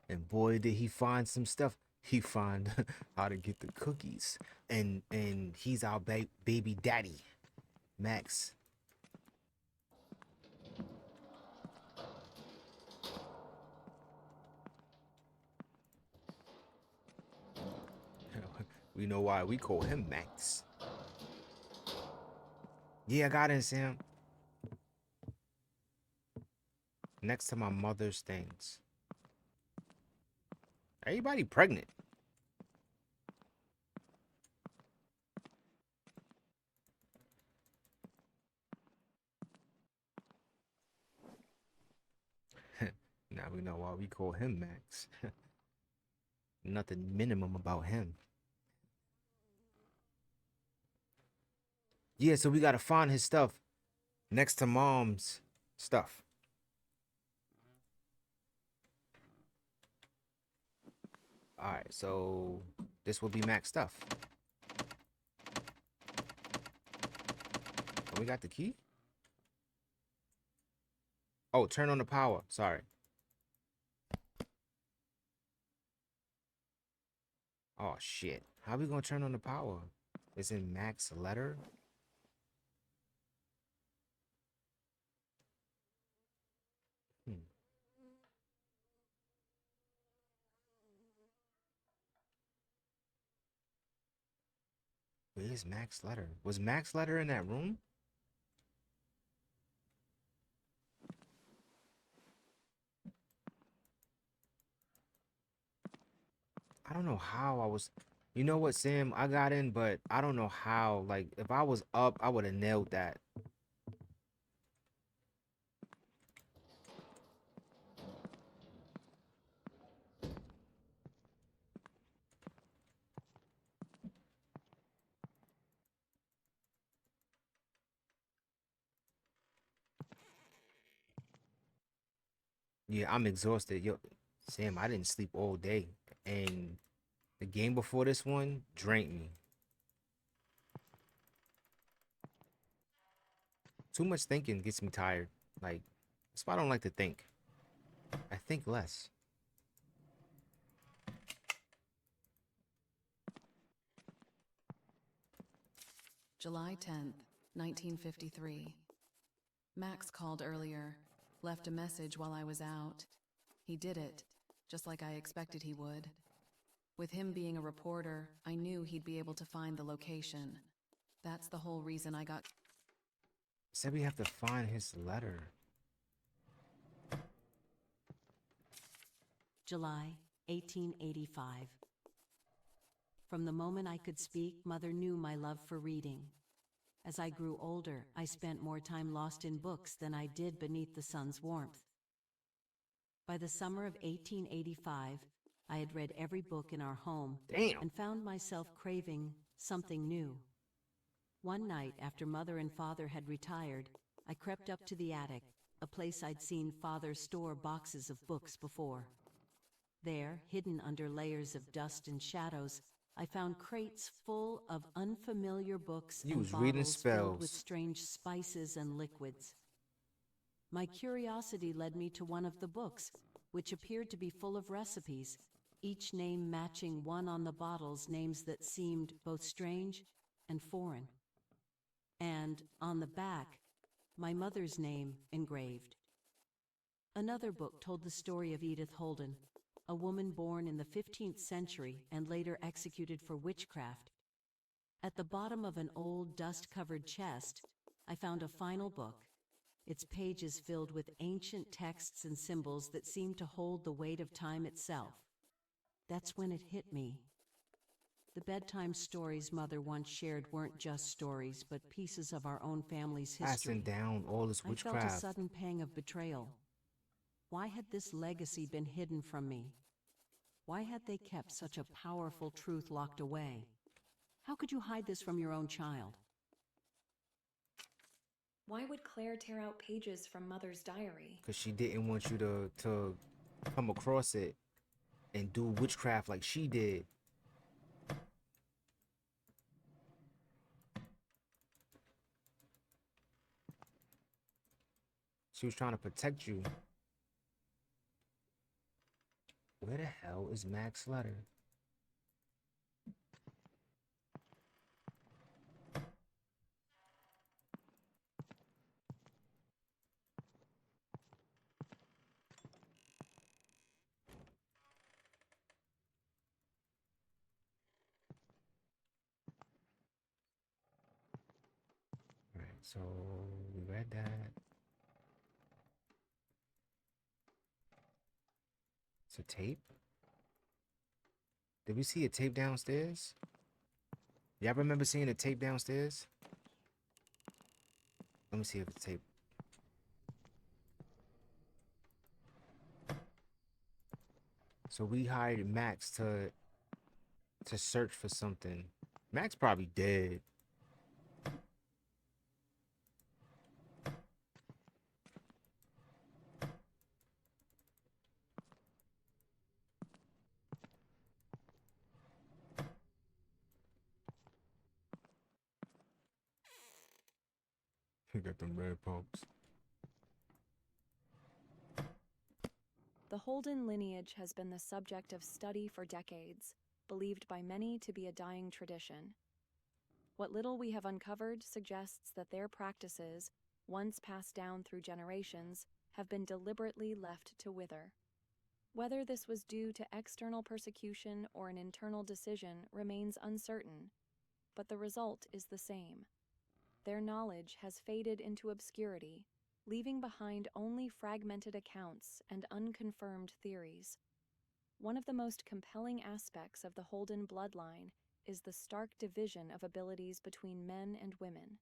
Speaker 1: And boy, did he find some stuff. He found how to get the cookies. And he's our baby daddy, Max. We know why we call him Max. Yeah, I got it, Sam. Next to my mother's things. Everybody pregnant. Now we know why we call him Max. Nothing minimum about him. Yeah, so we gotta find his stuff next to mom's stuff. Alright, so this will be Max stuff. Oh, we got the key? Oh, turn on the power. Sorry. Oh, shit. How we gonna turn on the power? It's in Max's letter? Where's Max's letter? Was Max's letter in that room? I don't know how I was. You know what, Sam? I got in, but I don't know how. Like, if I was up, I would have nailed that. Yeah, I'm exhausted. Yo, Sam, I didn't sleep all day. And the game before this one drained me. Too much thinking gets me tired. Like, that's why I don't like to think. I think less.
Speaker 4: July 10th, 1953. Max called earlier, left a message while I was out. He did it, just like I expected he would. With him being a reporter, I knew he'd be able to find the location. That's the whole reason I got...
Speaker 1: Said we have to find his letter.
Speaker 8: July 1885. From the moment I could speak, Mother knew my love for reading. As I grew older, I spent more time lost in books than I did beneath the sun's warmth. By the summer of 1885, I had read every book in our home
Speaker 1: Damn.
Speaker 8: and found myself craving something new. One night, after Mother and Father had retired, I crept up to the attic, a place I'd seen Father store boxes of books before. There, hidden under layers of dust and shadows, I found crates full of unfamiliar books
Speaker 1: You
Speaker 8: and
Speaker 1: was reading
Speaker 8: bottles filled with
Speaker 1: spells.
Speaker 8: strange spices and liquids. My curiosity led me to one of the books, which appeared to be full of recipes, each name matching one on the bottles, names that seemed both strange and foreign. And, on the back, my mother's name engraved. Another book told the story of Edith Holden, a woman born in the 15th century and later executed for witchcraft. At the bottom of an old, dust-covered chest, I found a final book, its pages filled with ancient texts and symbols that seemed to hold the weight of time itself. That's when it hit me. The bedtime stories Mother once shared weren't just stories, but pieces of our own family's history.
Speaker 1: Passing down all this
Speaker 8: I felt a
Speaker 1: witchcraft.
Speaker 8: sudden pang of betrayal. Why had this legacy been hidden from me? Why had they kept such a powerful truth locked away? How could you hide this from your own child?
Speaker 6: Why would Claire tear out pages from Mother's diary?
Speaker 1: Because she didn't want you to come across it and do witchcraft like she did. She was trying to protect you. Where the hell is Max's letter? Alright, so we read that. It's a tape. Did we see a tape downstairs? Y'all remember seeing a tape downstairs? Let me see if it's tape. So we hired Max to search for something. Max probably dead. He got them red pumps.
Speaker 6: The Holden lineage has been the subject of study for decades, believed by many to be a dying tradition. What little we have uncovered suggests that their practices, once passed down through generations, have been deliberately left to wither. Whether this was due to external persecution or an internal decision remains uncertain, but the result is the same. Their knowledge has faded into obscurity, leaving behind only fragmented accounts and unconfirmed theories. one of the most compelling aspects of the Holden bloodline is the stark division of abilities between men and women.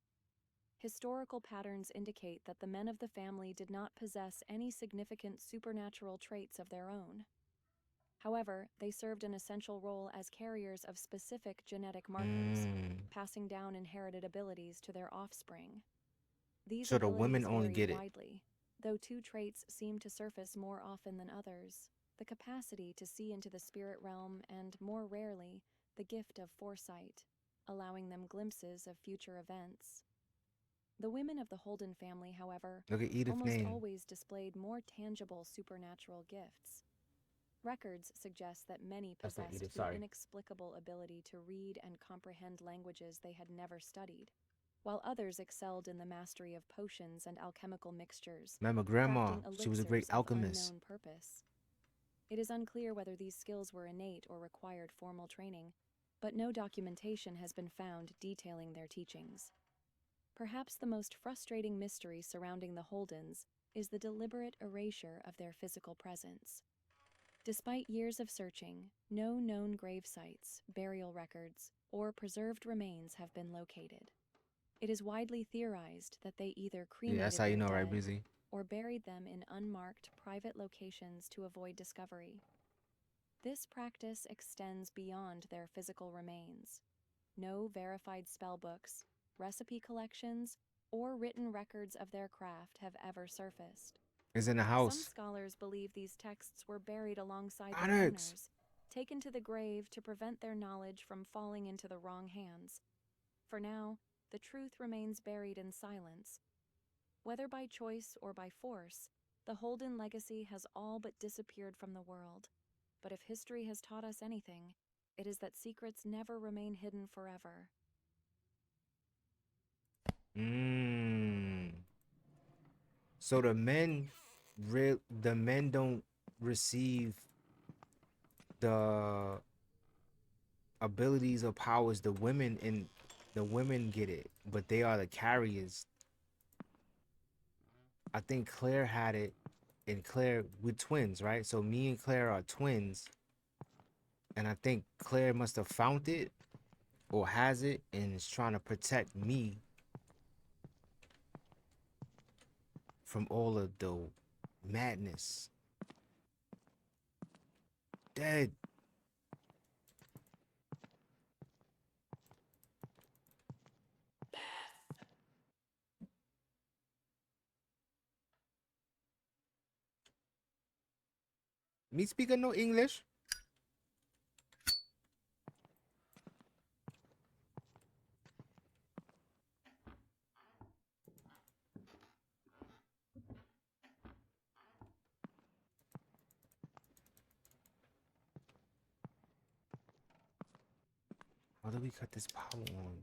Speaker 6: Historical patterns indicate that the men of the family did not possess any significant supernatural traits of their own. However, they served an essential role as carriers of specific genetic markers, passing down inherited abilities to their offspring. These
Speaker 1: So the women
Speaker 6: abilities
Speaker 1: only
Speaker 6: vary
Speaker 1: get it.
Speaker 6: widely, though two traits seem to surface more often than others: the capacity to see into the spirit realm and, more rarely, the gift of foresight, allowing them glimpses of future events. The women of the Holden family, however,
Speaker 1: Look at Edith's
Speaker 6: almost
Speaker 1: name.
Speaker 6: always displayed more tangible supernatural gifts. Records suggest that many
Speaker 1: That's not
Speaker 6: possessed
Speaker 1: Edith,
Speaker 6: the
Speaker 1: sorry.
Speaker 6: inexplicable ability to read and comprehend languages they had never studied, while others excelled in the mastery of potions and alchemical mixtures,
Speaker 1: Remember Grandma,
Speaker 6: crafting
Speaker 1: she was a great
Speaker 6: elixirs of
Speaker 1: alchemist.
Speaker 6: unknown purpose. It is unclear whether these skills were innate or required formal training, but no documentation has been found detailing their teachings. Perhaps the most frustrating mystery surrounding the Holdens is the deliberate erasure of their physical presence. Despite years of searching, no known grave sites, burial records, or preserved remains have been located. It is widely theorized that they either cremated
Speaker 1: Yeah, that's how you
Speaker 6: their
Speaker 1: know, right,
Speaker 6: dead
Speaker 1: Breezy?
Speaker 6: or buried them in unmarked private locations to avoid discovery. This practice extends beyond their physical remains. No verified spellbooks, recipe collections, or written records of their craft have ever surfaced.
Speaker 1: It's in the
Speaker 6: Some
Speaker 1: house.
Speaker 6: scholars believe these texts were buried alongside their
Speaker 1: Onyx.
Speaker 6: owners, taken to the grave to prevent their knowledge from falling into the wrong hands. For now, the truth remains buried in silence. Whether by choice or by force, the Holden legacy has all but disappeared from the world. But if history has taught us anything, it is that secrets never remain hidden forever.
Speaker 1: So the men don't receive the abilities or powers the women get it, but they are the carriers. I think Claire had it, and Claire, we're twins, right? So me and Claire are twins, and I think Claire must have found it or has it and is trying to protect me from all of the madness. Dead. Me speaking no English. How do we cut this power on?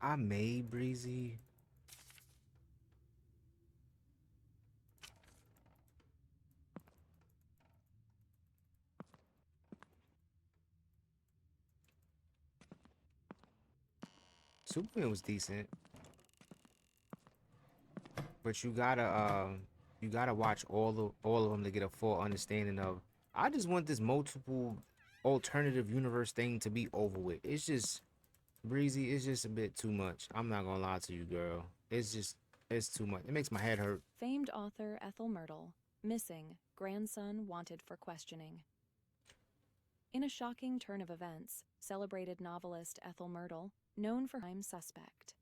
Speaker 1: I may, Breezy. Superman was decent, but you gotta watch all of them to get a full understanding of. I just want this multiple alternative universe thing to be over with. It's just Breezy. It's just a bit too much. I'm not gonna lie to you, girl. It's too much. It makes my head hurt.
Speaker 6: Famed author Ethel Myrtle, missing, grandson wanted for questioning. In a shocking turn of events, celebrated novelist Ethel Myrtle, known for crime suspect.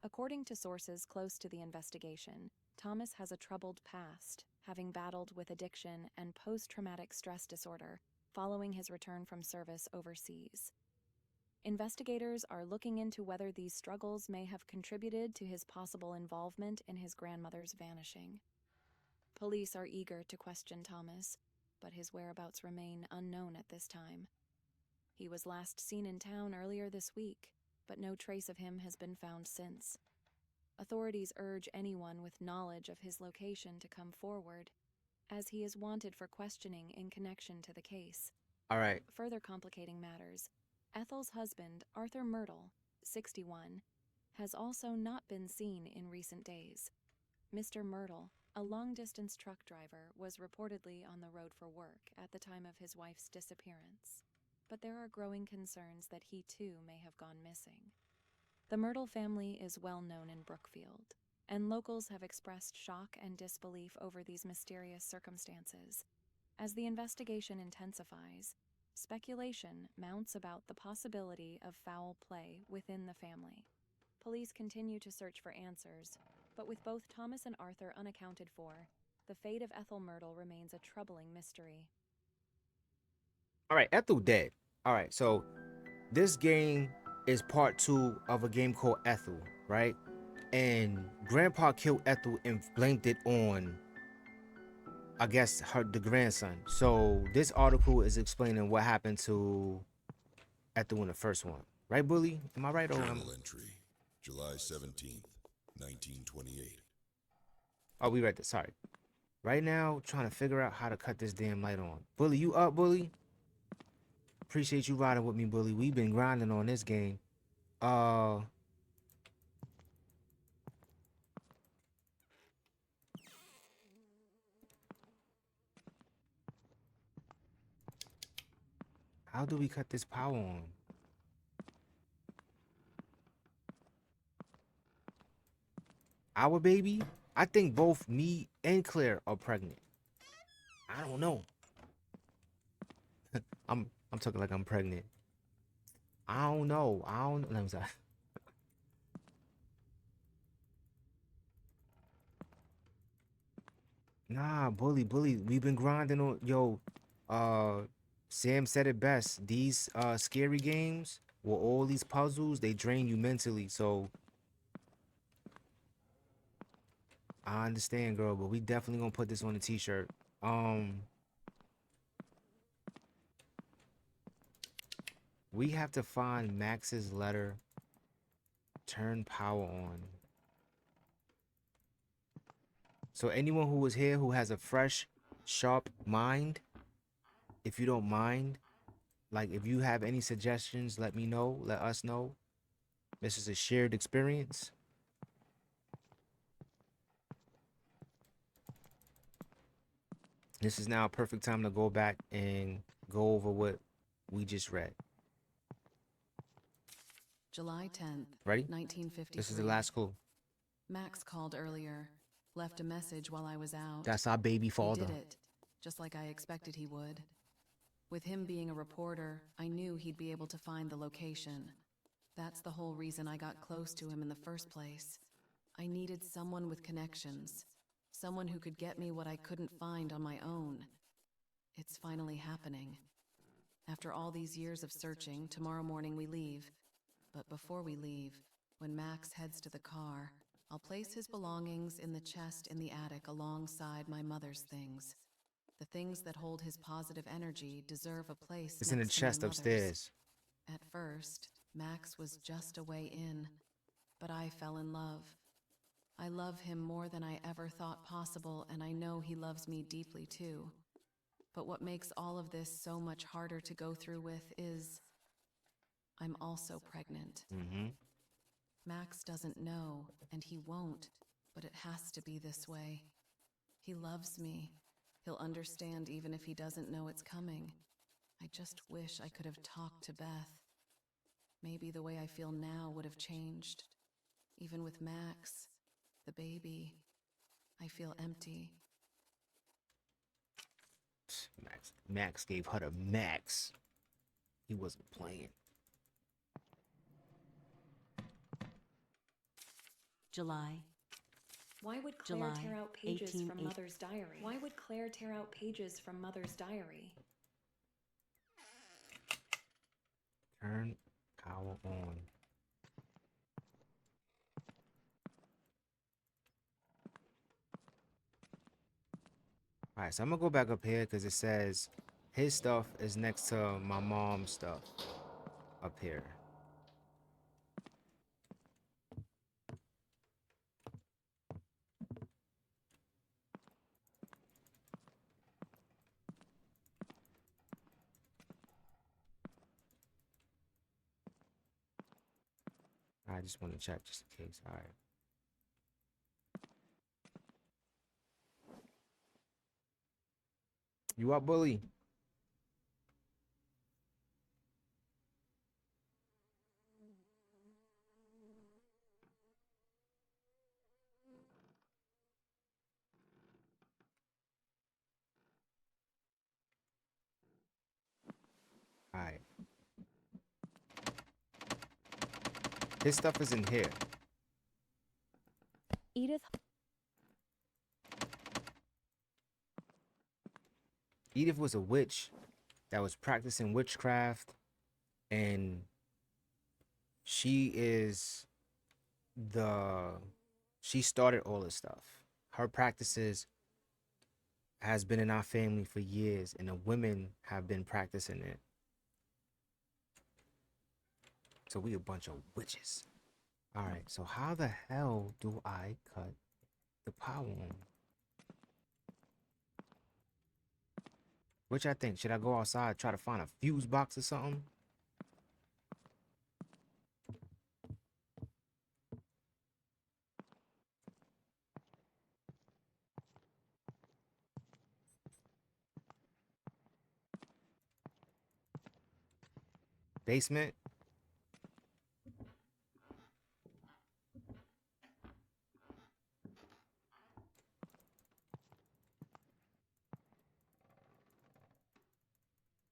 Speaker 6: According to sources close to the investigation, Thomas has a troubled past, having battled with addiction and post-traumatic stress disorder following his return from service overseas. Investigators are looking into whether these struggles may have contributed to his possible involvement in his grandmother's vanishing. Police are eager to question Thomas, but his whereabouts remain unknown at this time. He was last seen in town earlier this week, but no trace of him has been found since. Authorities urge anyone with knowledge of his location to come forward, as he is wanted for questioning in connection to the case.
Speaker 1: All right.
Speaker 6: Further complicating matters, Ethel's husband, Arthur Myrtle, 61, has also not been seen in recent days. Mr. Myrtle, a long-distance truck driver, was reportedly on the road for work at the time of his wife's disappearance, but there are growing concerns that he too may have gone missing. The Myrtle family is well known in Brookfield, and locals have expressed shock and disbelief over these mysterious circumstances. As the investigation intensifies, speculation mounts about the possibility of foul play within the family. Police continue to search for answers, but with both Thomas and Arthur unaccounted for, the fate of Ethel Myrtle remains a troubling mystery.
Speaker 1: All right, Ethel dead. All right, so this game is part 2 of a game called Ethel, right? And Grandpa killed Ethel and blamed it on, I guess, the grandson. So this article is explaining what happened to Ethel in the first one, right, Bully? Am I right? Or
Speaker 5: Journal entry, July 17th, 1928.
Speaker 1: oh, we read this. Sorry. Right now, trying to figure out how to cut this damn light on. Bully, you up, Bully? Appreciate you riding with me, Bully. We've been grinding on this game. How do we cut this power on? Our baby? I think both me and Claire are pregnant. I don't know. I'm talking like I'm pregnant. I don't know. No, I'm sorry. Nah, Bully. We've been grinding on Sam said it best. These scary games with all these puzzles, they drain you mentally. So I understand, girl, but we definitely gonna put this on a t-shirt. We have to find Max's letter. Turn power on. So anyone who was here who has a fresh, sharp mind, if you don't mind, like if you have any suggestions, let me know. Let us know. This is a shared experience. This is now a perfect time to go back and go over what we just read.
Speaker 4: July 10th,
Speaker 1: Ready?
Speaker 4: 1953.
Speaker 1: This is the last clue.
Speaker 4: Max called earlier, left a message while I was out.
Speaker 1: That's our baby
Speaker 4: He
Speaker 1: father.
Speaker 4: did it, just like I expected he would. With him being a reporter, I knew he'd be able to find the location. That's the whole reason I got close to him in the first place. I needed someone with connections, someone who could get me what I couldn't find on my own. It's finally happening. After all these years of searching, tomorrow morning we leave. But before we leave, when Max heads to the car, I'll place his belongings in the chest in the attic alongside my mother's things. The things that hold his positive energy deserve a place
Speaker 1: It's in the
Speaker 4: next to my
Speaker 1: chest
Speaker 4: mother's.
Speaker 1: upstairs.
Speaker 4: At first, Max was just a way in, but I fell in love. I love him more than I ever thought possible, and I know he loves me deeply too. But what makes all of this so much harder to go through with is I'm also pregnant.
Speaker 1: Mm-hmm.
Speaker 4: Max doesn't know, and he won't, but it has to be this way. He loves me. He'll understand even if he doesn't know it's coming. I just wish I could have talked to Beth. Maybe the way I feel now would have changed. Even with Max, the baby, I feel empty.
Speaker 1: Max gave her the max. He wasn't playing.
Speaker 8: July.
Speaker 6: Why would Claire
Speaker 8: July
Speaker 6: tear out pages from
Speaker 8: 1880.
Speaker 6: Mother's diary? Why would Claire tear out pages from Mother's diary?
Speaker 1: Turn power on. All right, so I'm gonna go back up here because it says his stuff is next to my mom's stuff up here. I just want to check just in case. All right. You up, bully? All right. His stuff is in here.
Speaker 6: Edith,
Speaker 1: Edith was a witch that was practicing witchcraft, and she started all this stuff. Her practices has been in our family for years, and the women have been practicing it. So we a bunch of witches. All right, so how the hell do I cut the power on? Which I think, should I go outside, try to find a fuse box or something? Basement?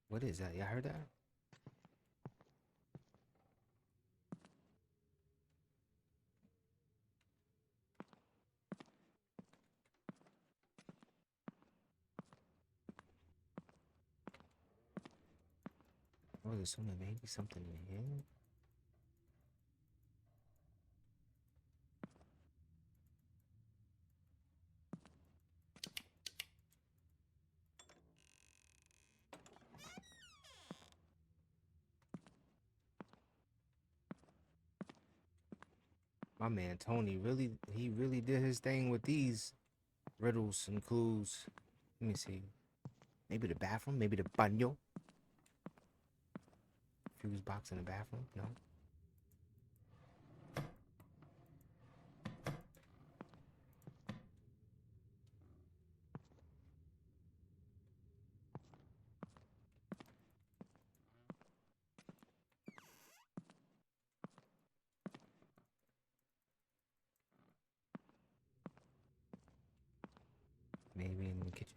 Speaker 1: What is that? Y'all heard that? I was assuming maybe something in here. My man Tony he really did his thing with these riddles and clues. Let me see. Maybe the bathroom, maybe the baño. Fuse box in the bathroom? No. Maybe in the kitchen.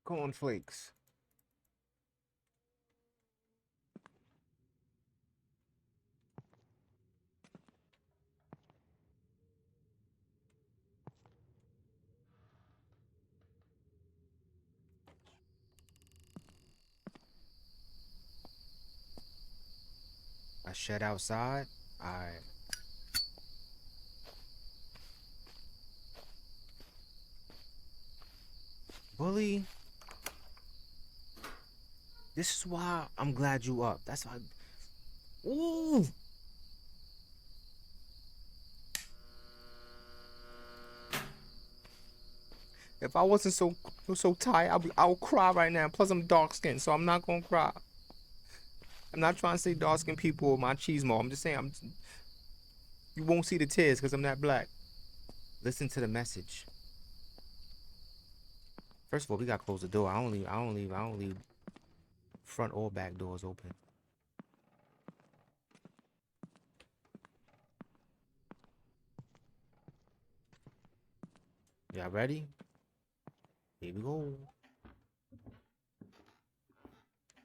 Speaker 1: Cornflakes. A shed outside. Alright. Bully. This is why I'm glad you up. That's why. Ooh. If I wasn't so tired, I would cry right now. Plus, I'm dark skinned, so I'm not gonna cry. I'm not trying to say dark skinned people are my cheesemo. I'm just saying you won't see the tears because I'm not black. Listen to the message. First of all, we gotta close the door. I don't leave front or back doors open. Y'all ready? Here we go.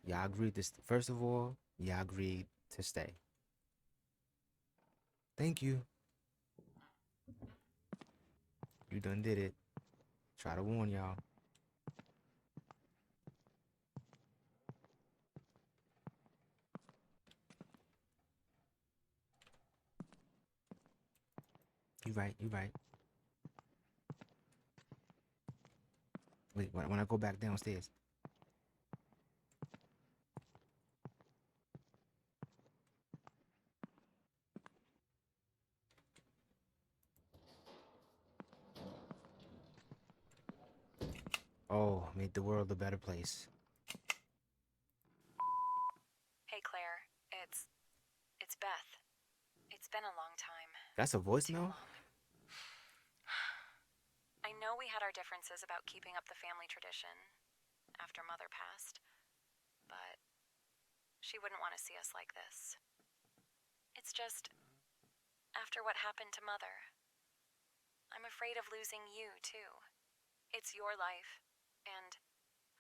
Speaker 1: Y'all agreed to first of all, y'all agreed to stay. Thank you. You done did it. Try to warn y'all. You right. Wait, when I go back downstairs. Oh, made the world a better place.
Speaker 3: Hey Claire, it's Beth. It's been a long time.
Speaker 1: That's a
Speaker 3: Too
Speaker 1: voicemail?
Speaker 3: long. I know we had our differences about keeping up the family tradition after Mother passed, but she wouldn't want to see us like this. It's just, after what happened to Mother, I'm afraid of losing you, too. It's your life, and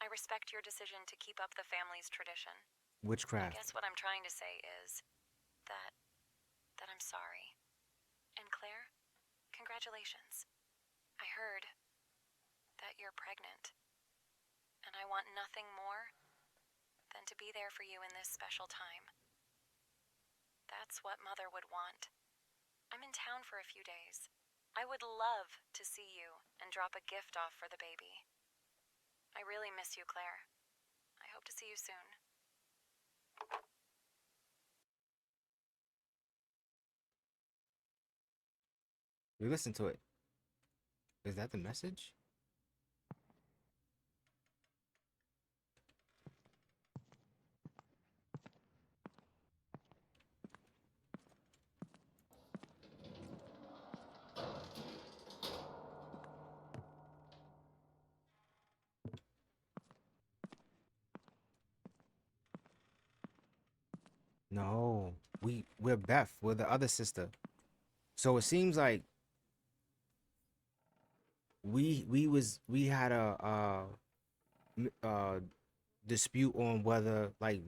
Speaker 3: I respect your decision to keep up the family's tradition. I
Speaker 1: Witchcraft.
Speaker 3: guess what I'm trying to say is that I'm sorry. And Claire, congratulations. I heard that you're pregnant, and I want nothing more than to be there for you in this special time. That's what Mother would want. I'm in town for a few days. I would love to see you and drop a gift off for the baby. I really miss you, Claire. I hope to see you soon.
Speaker 1: We listen to it. Is that the message? No. We're Beth. We're the other sister. So it seems like we had a dispute on whether like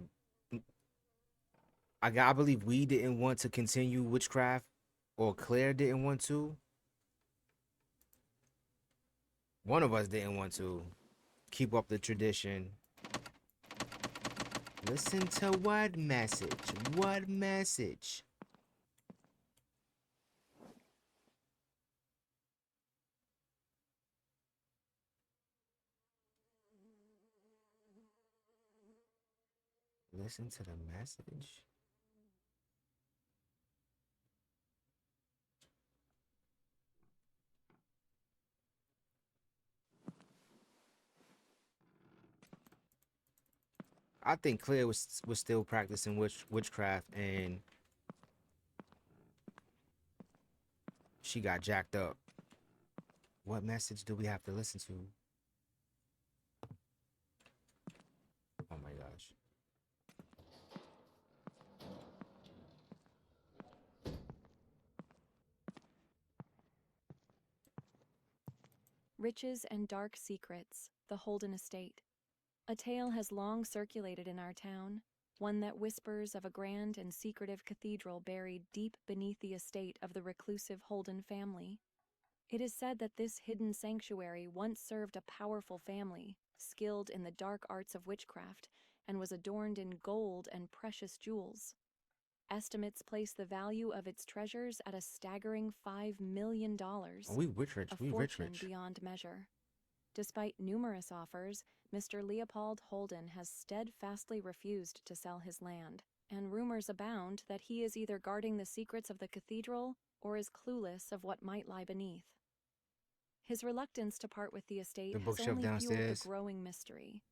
Speaker 1: I believe we didn't want to continue witchcraft or Claire didn't want to. One of us didn't want to keep up the tradition. Listen to what message? What message? Listen to the message. I think Claire was still practicing witchcraft and she got jacked up. What message do we have to listen to? Oh my gosh.
Speaker 6: Riches and Dark Secrets, The Holden Estate. A tale has long circulated in our town, one that whispers of a grand and secretive cathedral buried deep beneath the estate of the reclusive Holden family. It is said that this hidden sanctuary once served a powerful family, skilled in the dark arts of witchcraft, and was adorned in gold and precious jewels. Estimates place the value of its treasures at a staggering $5 million,
Speaker 1: Oh, we rich.
Speaker 6: a
Speaker 1: We
Speaker 6: fortune
Speaker 1: rich.
Speaker 6: beyond measure. Despite numerous offers, Mr. Leopold Holden has steadfastly refused to sell his land, and rumors abound that he is either guarding the secrets of the cathedral or is clueless of what might lie beneath. His reluctance to part with the estate
Speaker 1: The
Speaker 6: has
Speaker 1: bookshelf
Speaker 6: only fueled the
Speaker 1: downstairs.
Speaker 6: growing mystery.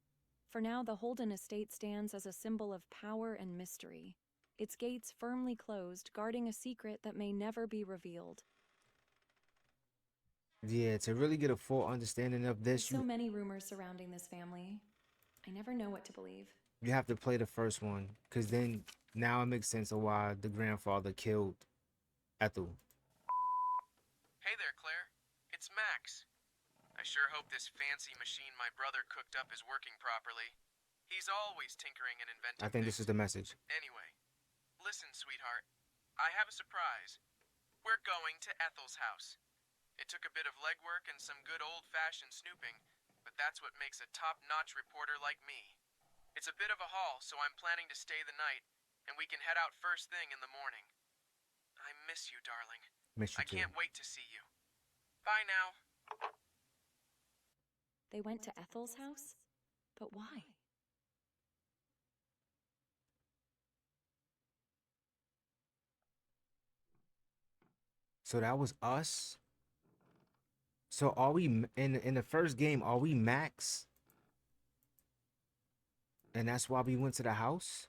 Speaker 6: For now, the Holden estate stands as a symbol of power and mystery, its gates firmly closed, guarding a secret that may never be revealed.
Speaker 1: Yeah, to really get a full understanding of
Speaker 6: There's
Speaker 1: this,
Speaker 6: so many rumors surrounding this family. I never know what to believe.
Speaker 1: you have to play the first one, because then now it makes sense of why the grandfather killed Ethel.
Speaker 9: Hey there, Claire. It's Max. I sure hope this fancy machine my brother cooked up is working properly. He's always tinkering and inventing
Speaker 1: I think this is
Speaker 9: things.
Speaker 1: the message.
Speaker 9: Anyway, listen, sweetheart. I have a surprise. We're going to Ethel's house. It took a bit of legwork and some good old-fashioned snooping, but that's what makes a top-notch reporter like me. It's a bit of a haul, so I'm planning to stay the night, and we can head out first thing in the morning. I miss you, darling.
Speaker 1: Miss you
Speaker 9: I
Speaker 1: too.
Speaker 9: can't wait to see you. Bye now.
Speaker 6: They went to Ethel's house? But why?
Speaker 1: So that was us. So are we in the first game? Are we max? And that's why we went to the house.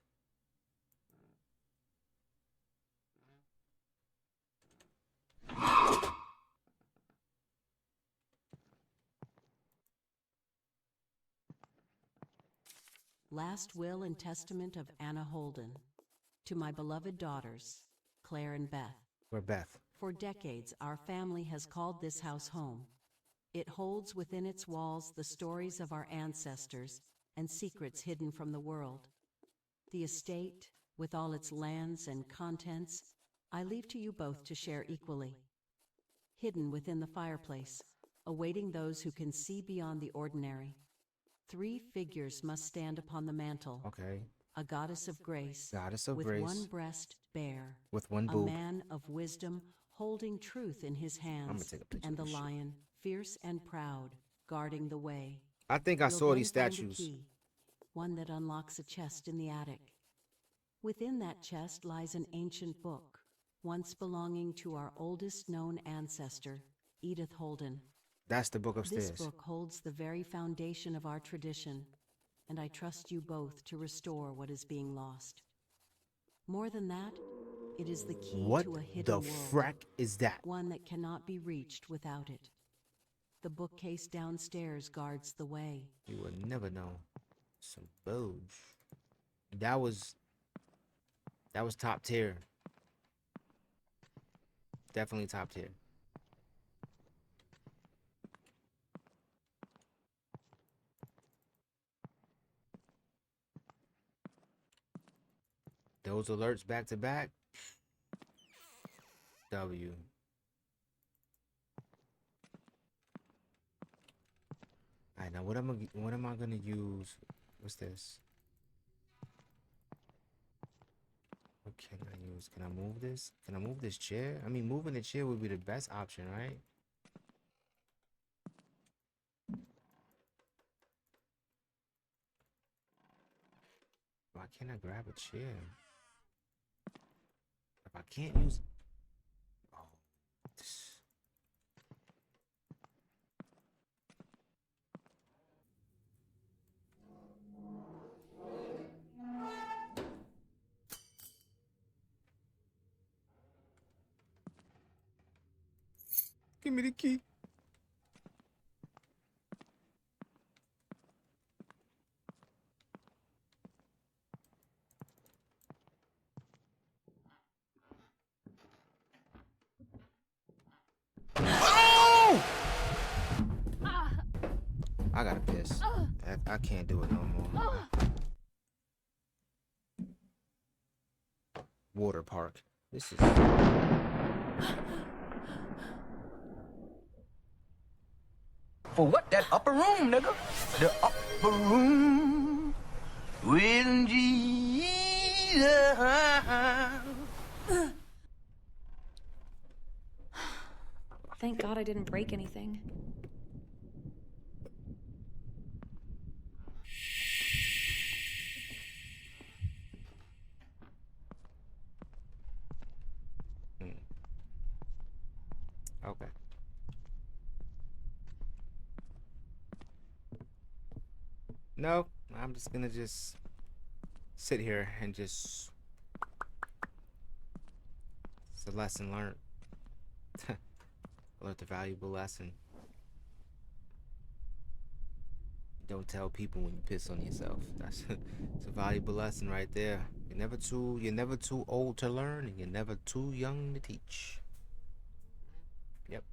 Speaker 8: Last will and testament of Anna Holden. To my beloved daughters, Claire and Beth.
Speaker 1: Where Beth?
Speaker 8: For decades, our family has called this house home. It holds within its walls the stories of our ancestors and secrets hidden from the world. The estate, with all its lands and contents, I leave to you both to share equally. Hidden within the fireplace, awaiting those who can see beyond the ordinary. 3 figures must stand upon the mantle.
Speaker 1: Okay.
Speaker 8: A goddess of grace,
Speaker 1: Goddess of
Speaker 8: with
Speaker 1: grace.
Speaker 8: one breast bare,
Speaker 1: With one
Speaker 8: a
Speaker 1: boob.
Speaker 8: man of wisdom holding truth in his hands,
Speaker 1: take a picture
Speaker 8: and
Speaker 1: of
Speaker 8: the
Speaker 1: this shit.
Speaker 8: lion, fierce and proud, guarding the way.
Speaker 1: I think I
Speaker 8: You'll
Speaker 1: saw
Speaker 8: then
Speaker 1: these
Speaker 8: find a
Speaker 1: statues.
Speaker 8: key, one that unlocks a chest in the attic. Within that chest lies an ancient book, once belonging to our oldest known ancestor, Edith Holden.
Speaker 1: That's the book upstairs.
Speaker 8: This book holds the very foundation of our tradition, and I trust you both to restore what is being lost. More than that, it is the key
Speaker 1: What
Speaker 8: to a hidden
Speaker 1: the
Speaker 8: world,
Speaker 1: frack is that?
Speaker 8: one that cannot be reached without it. The bookcase downstairs guards the way.
Speaker 1: You would never know. Some boobs. That was top tier. Definitely top tier. Those alerts back to back. W. Alright, now what am I gonna use? What's this? What can I use? Can I move this? Can I move this chair? I mean, moving the chair would be the best option, right? Why can't I grab a chair? If I can't use... Oh, this... Give me the key. Oh! I gotta piss. I can't do it no more. Water park. This is...
Speaker 10: For what? That upper room, nigga. The upper room with Jesus.
Speaker 6: Thank God I didn't break anything.
Speaker 1: Okay. No, I'm just gonna sit here and just... It's a lesson learned. Learned a valuable lesson. Don't tell people when you piss on yourself. It's a valuable lesson right there. You're never too old to learn, and you're never too young to teach. Yep.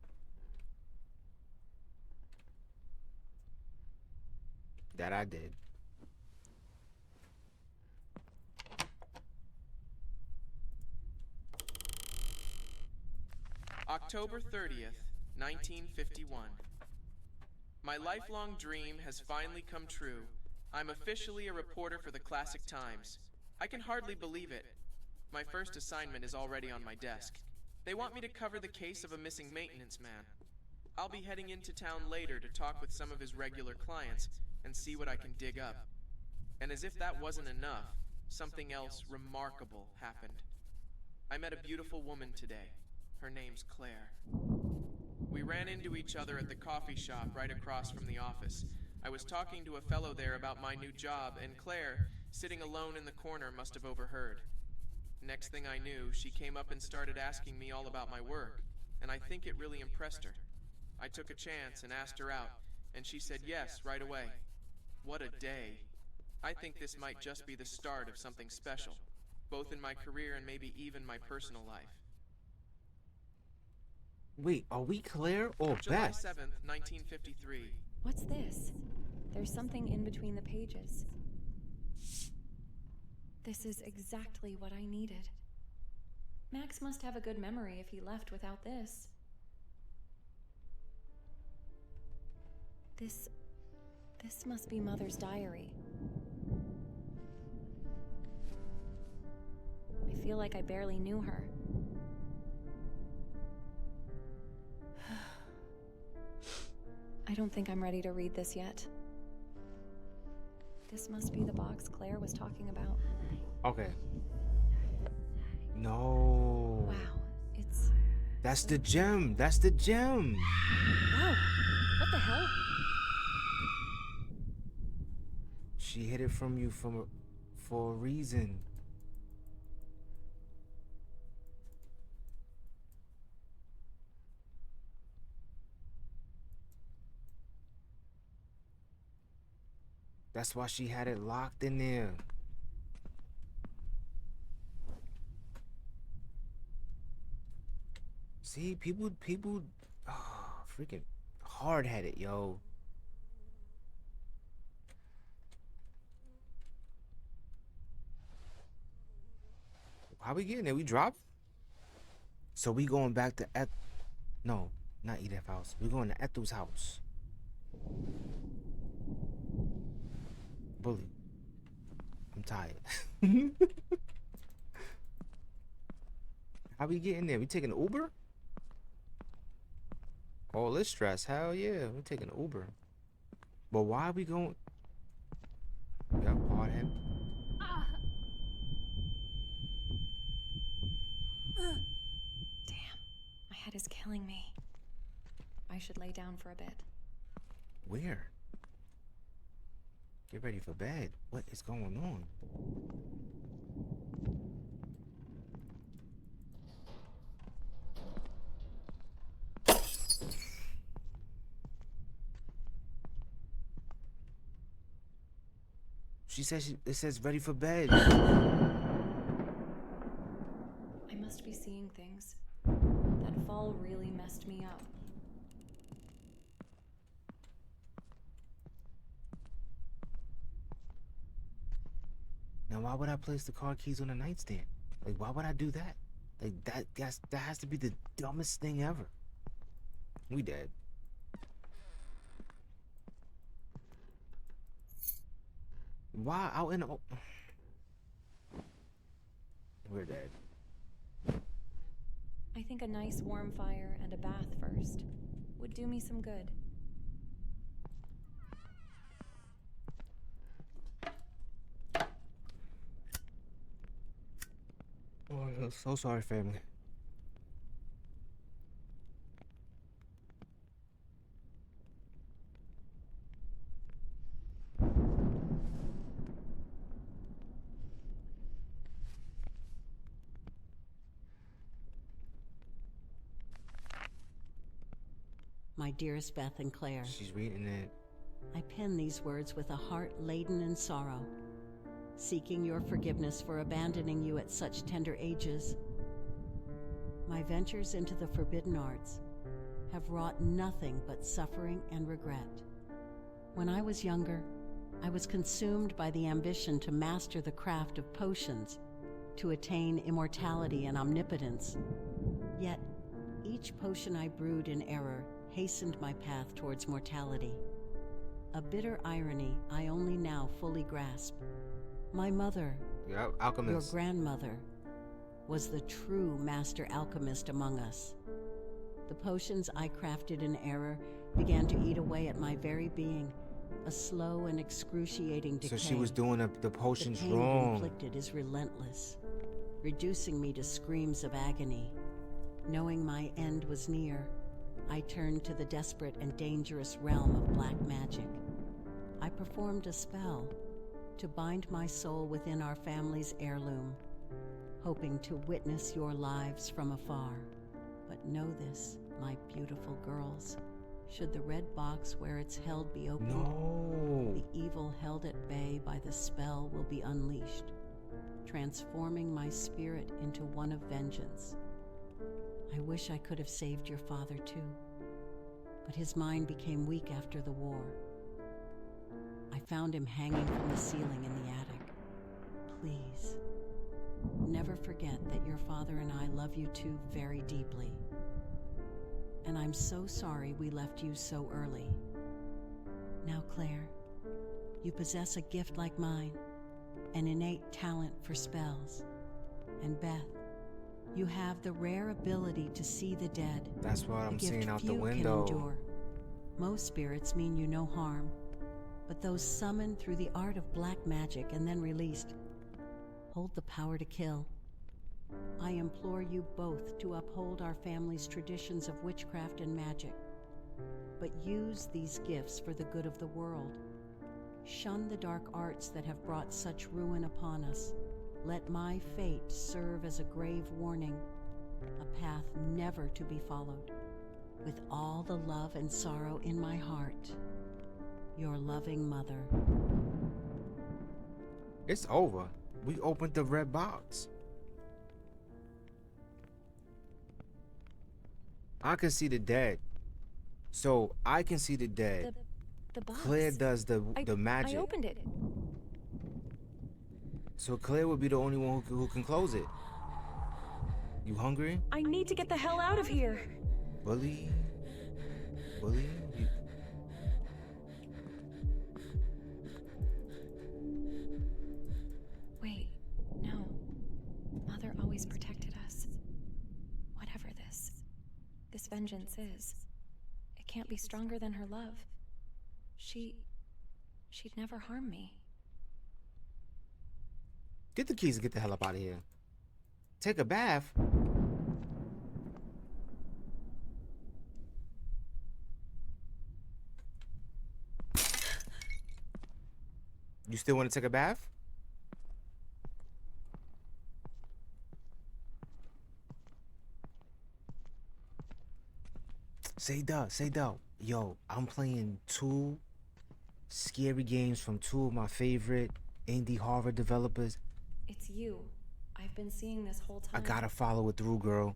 Speaker 1: That I did.
Speaker 9: October 30th, 1951. My lifelong dream has finally come true. I'm officially a reporter for the Classic Times. I can hardly believe it. My first assignment is already on my desk. They want me to cover the case of a missing maintenance man. I'll be heading into town later to talk with some of his regular clients and see what I can dig up. And as if that wasn't enough, something else remarkable happened. I met a beautiful woman today. Her name's Claire. We ran into each other at the coffee shop right across from the office. I was talking to a fellow there about my new job, and Claire, sitting alone in the corner, must have overheard. Next thing I knew, she came up and started asking me all about my work, and I think it really impressed her. I took a chance and asked her out, and she said yes right away. What a day. I think this might just be the start of something special, both in my career and maybe even my personal life.
Speaker 1: Wait, are we Claire or
Speaker 9: July
Speaker 1: Beth?
Speaker 9: 7th, 1953.
Speaker 6: What's this? There's something in between the pages. This is exactly what I needed. Max must have a good memory if he left without this. This must be Mother's diary. I feel like I barely knew her. I don't think I'm ready to read this yet. This must be the box Claire was talking about.
Speaker 1: Okay. No.
Speaker 6: Wow, it's...
Speaker 1: That's the gem. That's the gem.
Speaker 6: Whoa, what the hell?
Speaker 1: She hid it from you for a reason. That's why she had it locked in there. See, people, freaking hard-headed, yo. How we getting there? We drop? So we going back to no, not Edith's house. We going to Ethel's house. Bully. I'm tired. How we getting there? We taking an Uber? All this stress. Hell yeah. We're taking an Uber. But why are we going? We got part him.
Speaker 6: Damn, my head is killing me. I should lay down for a bit.
Speaker 1: Where? Get ready for bed. What is going on? She says it says ready for bed.
Speaker 6: I must be seeing things. That fall really messed me up.
Speaker 1: Now, why would I place the car keys on the nightstand? Like, why would I do that? Like, that has to be the dumbest thing ever. We dead. Why out in the... We're dead.
Speaker 6: I think a nice warm fire and a bath first would do me some good.
Speaker 1: Oh, I'm so sorry, family.
Speaker 8: My dearest Beth and Claire,
Speaker 1: She's reading it.
Speaker 8: I pen these words with a heart laden in sorrow, seeking your forgiveness for abandoning you at such tender ages. My ventures into the forbidden arts have wrought nothing but suffering and regret. When I was younger, I was consumed by the ambition to master the craft of potions, to attain immortality and omnipotence. Yet, each potion I brewed in error hastened my path towards mortality. A bitter irony I only now fully grasp. My mother,
Speaker 1: Yeah, alchemist.
Speaker 8: your grandmother, was the true master alchemist among us. The potions I crafted in error began to eat away at my very being, a slow and excruciating decay.
Speaker 1: So she was doing the potions
Speaker 8: the pain
Speaker 1: wrong.
Speaker 8: inflicted is relentless, reducing me to screams of agony. Knowing my end was near, I turned to the desperate and dangerous realm of black magic. I performed a spell to bind my soul within our family's heirloom, hoping to witness your lives from afar. But know this, my beautiful girls. Should the red box where it's held be opened,
Speaker 1: No.
Speaker 8: the evil held at bay by the spell will be unleashed, transforming my spirit into one of vengeance. I wish I could have saved your father too, but his mind became weak after the war. I found him hanging from the ceiling in the attic. Please, never forget that your father and I love you too very deeply. And I'm so sorry we left you so early. Now, Claire, you possess a gift like mine, an innate talent for spells. And Beth, you have the rare ability to see the dead.
Speaker 1: That's what I'm seeing out the
Speaker 8: Few
Speaker 1: window.
Speaker 8: can endure. Most spirits mean you no harm, but those summoned through the art of black magic and then released hold the power to kill. I implore you both to uphold our family's traditions of witchcraft and magic, but use these gifts for the good of the world. Shun the dark arts that have brought such ruin upon us. Let my fate serve as a grave warning, a path never to be followed. With all the love and sorrow in my heart, your loving mother.
Speaker 1: It's over. We opened the red box. I can see the dead. So I can see the dead.
Speaker 6: The box.
Speaker 1: Claire does the magic.
Speaker 6: I opened it.
Speaker 1: So Claire would be the only one who can close it. You hungry?
Speaker 6: I need to get the hell out of here.
Speaker 1: Bully? Bully?
Speaker 6: Wait, no. Mother always protected us. Whatever this vengeance is, it can't be stronger than her love. She'd never harm me.
Speaker 1: Get the keys and get the hell up out of here. Take a bath? You still want to take a bath? Say duh. Yo, I'm playing 2 scary games from 2 of my favorite indie horror developers.
Speaker 6: It's you. I've been seeing this whole time.
Speaker 1: I gotta follow it through, girl.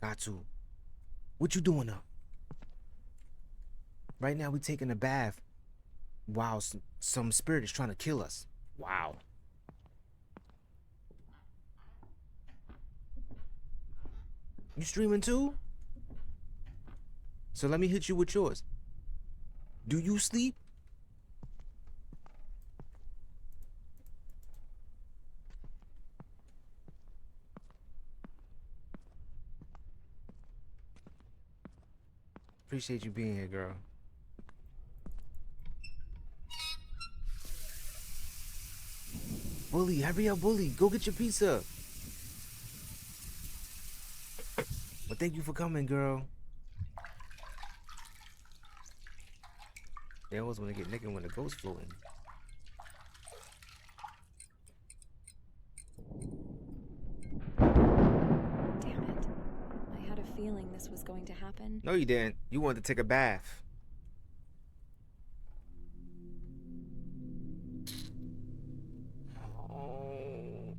Speaker 1: Got to. What you doing up? Right now we taking a bath while some spirit is trying to kill us. Wow. You streaming too? So let me hit you with yours. Do you sleep? Appreciate you being here, girl. Bully, hurry up, Bully. Go get your pizza. Well, thank you for coming, girl. They always want to get naked when the ghost floating.
Speaker 6: Damn it. I had a feeling this was going to happen.
Speaker 1: No, you didn't. You wanted to take a bath. Oh.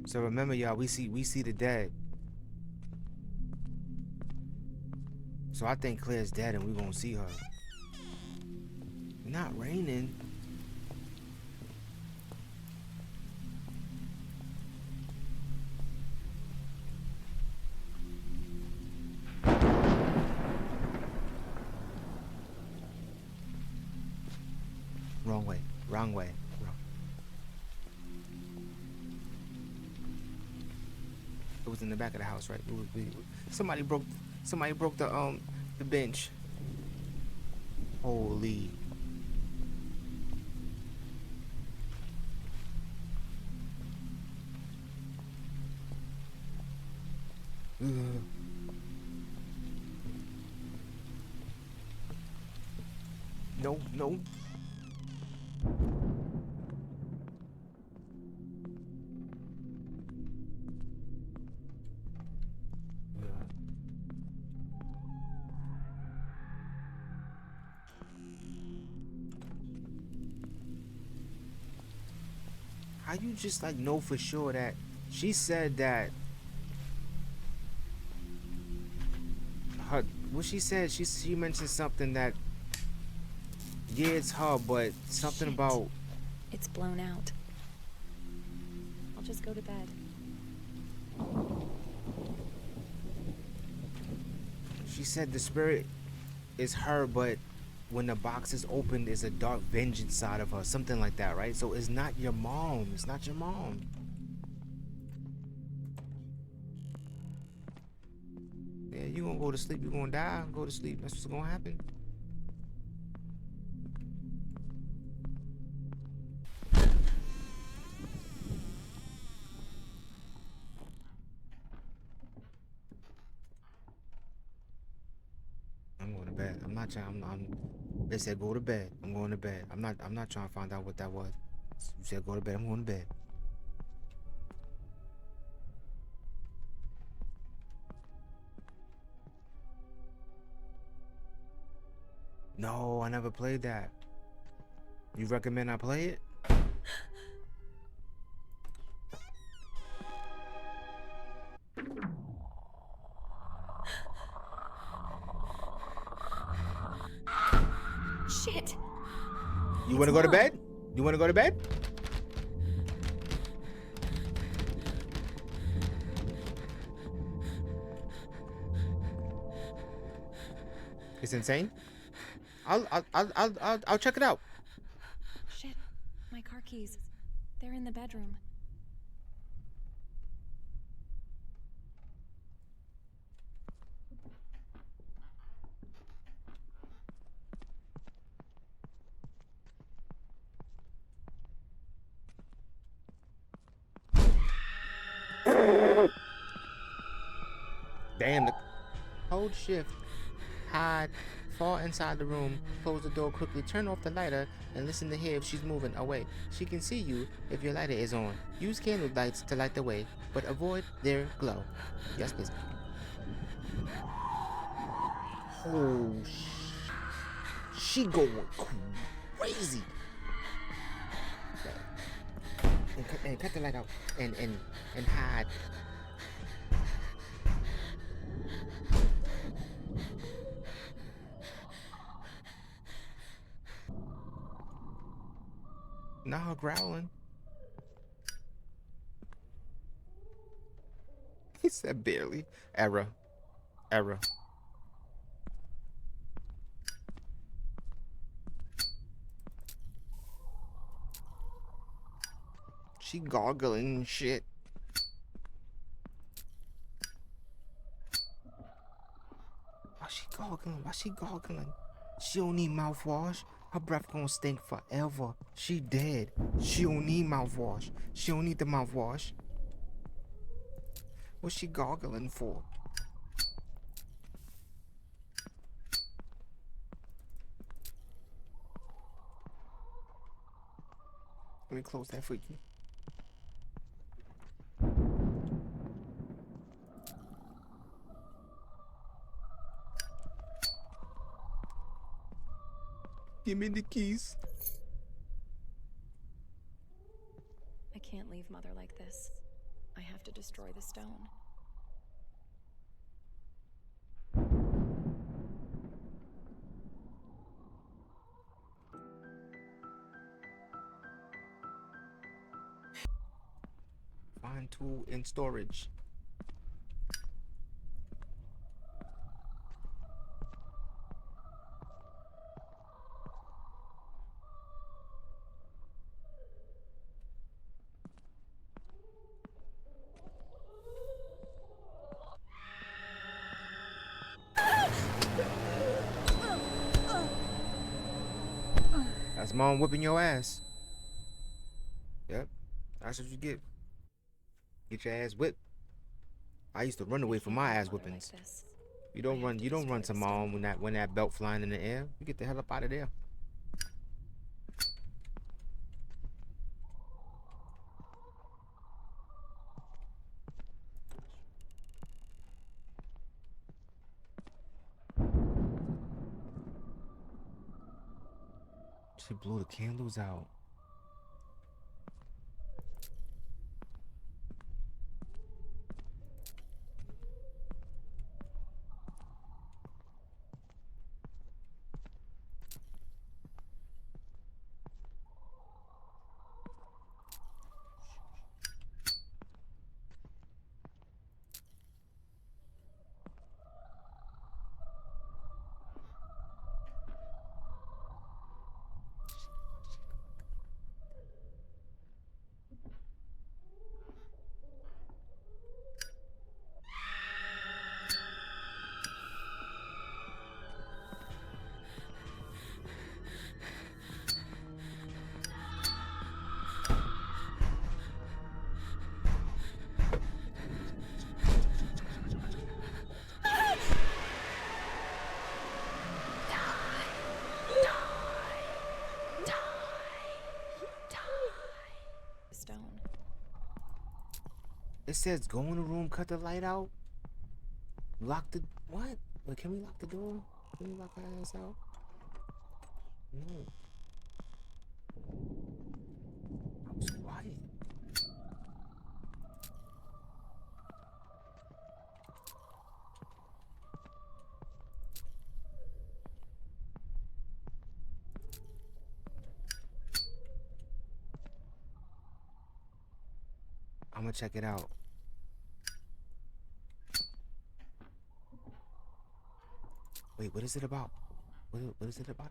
Speaker 1: So remember, y'all, we see the dead. So I think Claire's dead and we're gonna see her. Not raining. Wrong way. Wrong way. Wrong. It was in the back of the house, right? Somebody broke the bench. Holy. No, no. How you just like know for sure that she said that her what she said, she mentioned something that yeah, it's her, but something
Speaker 6: Shit.
Speaker 1: about
Speaker 6: It's blown out. I'll just go to bed.
Speaker 1: she said the spirit is her, but when the box is opened, is a dark vengeance side of her, something like that, right? So it's not your mom. It's not your mom. Yeah, you gonna go to sleep. You gonna die. Go to sleep. That's what's gonna happen. I'm going to bed. I'm not trying. They said go to bed. I'm going to bed. I'm not trying to find out what that was. You said go to bed. I'm going to bed. No, I never played that. You recommend I play it?
Speaker 6: Shit!
Speaker 1: You want to go to bed? You want to go to bed? It's insane. I'll check it out.
Speaker 6: Shit. My car keys. They're in the bedroom.
Speaker 1: Damn. Hold shift. Hide. Fall inside the room. Close the door quickly. Turn off the lighter and listen to hear if she's moving away. She can see you if your lighter is on. Use candle lights to light the way, but avoid their glow. Yes, please. Oh, she going crazy. And cut the light out and hide. Now her growling. He said barely. Error. Error. She gargling and shit. Why she gargling? Why she gargling? She don't need mouthwash. Her breath gonna stink forever. She dead. She don't need mouthwash. She don't need the mouthwash. What's she gargling for? Let me close that for you. Give me the keys.
Speaker 6: I can't leave Mother like this. I have to destroy the stone.
Speaker 1: Find tool in storage. That's mom whipping your ass. Yep, that's what you get. Get your ass whipped. I used to run away from my ass whippings. You don't run to mom when that belt flying in the air. You get the hell up out of there. She blew the candles out.
Speaker 6: Stone.
Speaker 1: It says go in the room, cut the light out, lock the what? Wait, can we lock the door? Can we lock our ass out? No. I was quiet. I'm gonna check it out. Wait, what is it about? What is it about?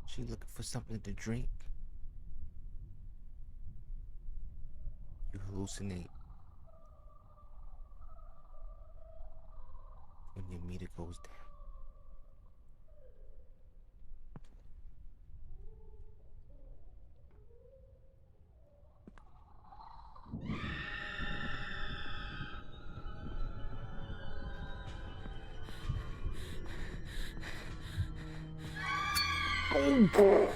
Speaker 1: She looking for something to drink. You hallucinate when your meter goes down. Oh,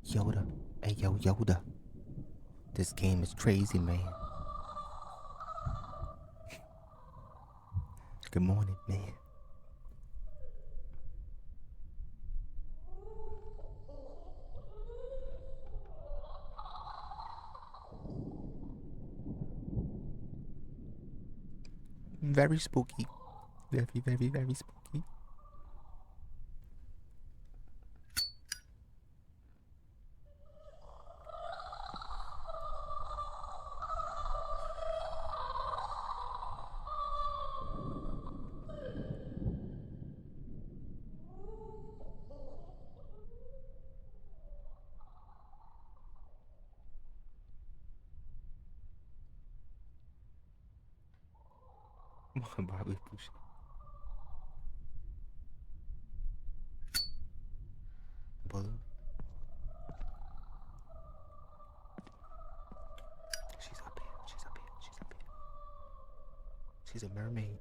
Speaker 1: Yoda. Hey, yo, Yoda. This game is crazy, man. Good morning, man. Very spooky. Very, very, very spooky. Come on, Bobby, push it. Bullet. She's up here. She's up here. She's up here. She's a mermaid.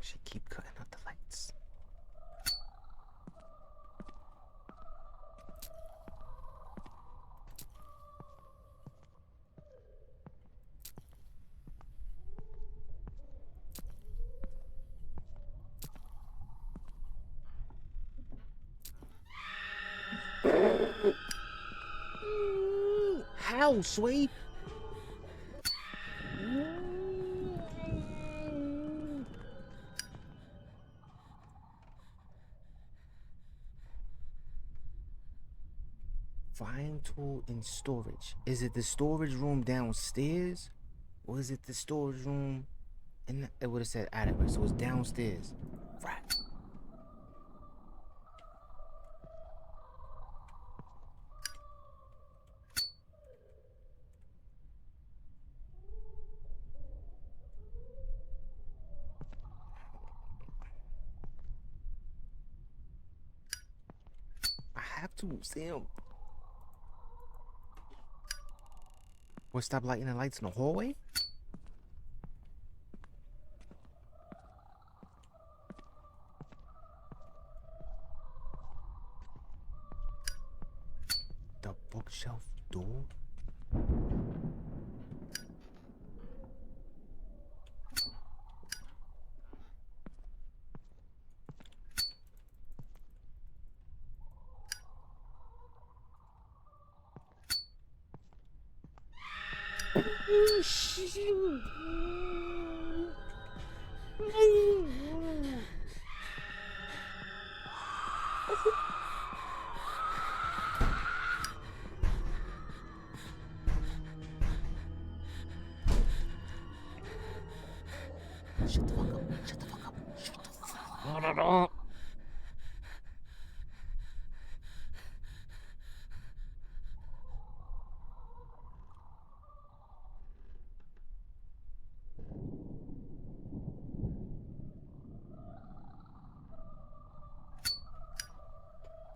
Speaker 1: She keep cutting out the lights. go, Sway. Find tool in storage. Is it the storage room downstairs? Or is it the storage room? And it would have said attic, right? So it's downstairs. Right. I have to, Sam. What, stop lighting the lights in the hallway? The bookshelf door? Shut the fuck up. Shut the fuck up. Shut the fuck up.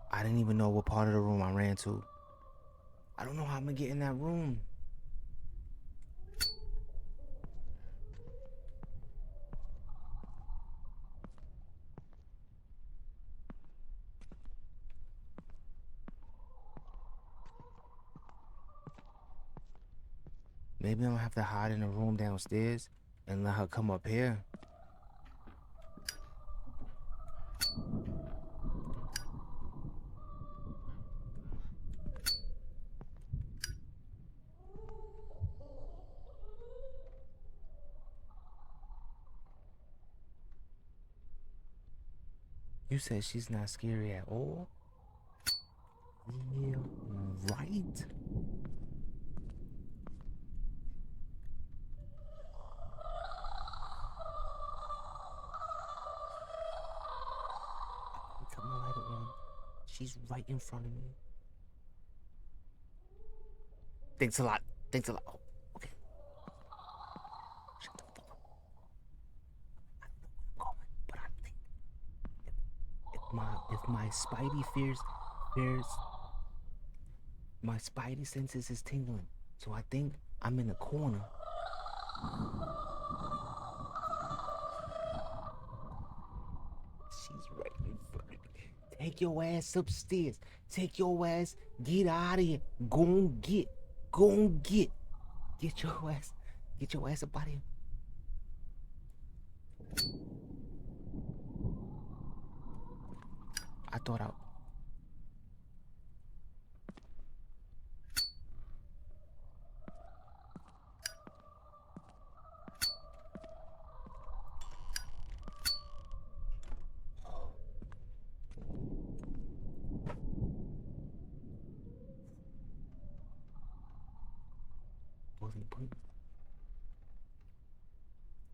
Speaker 1: I didn't even know what part of the room I ran to. I don't know how I'm gonna get in that room. Maybe I'm gonna have to hide in the room downstairs and let her come up here. You said she's not scary at all? Yeah, right? Cut my light on. She's right in front of me. Thanks a lot. Thanks a lot. Oh, okay. Shut the fuck up. I know where I'm going, but I think if my spidey fears my spidey senses is tingling. So I think I'm in a corner. She's right in front of me. Take your ass upstairs. Take your ass. Get out of here. Go and get. Go and get. Get your ass. Get your ass up out of here. I thought I...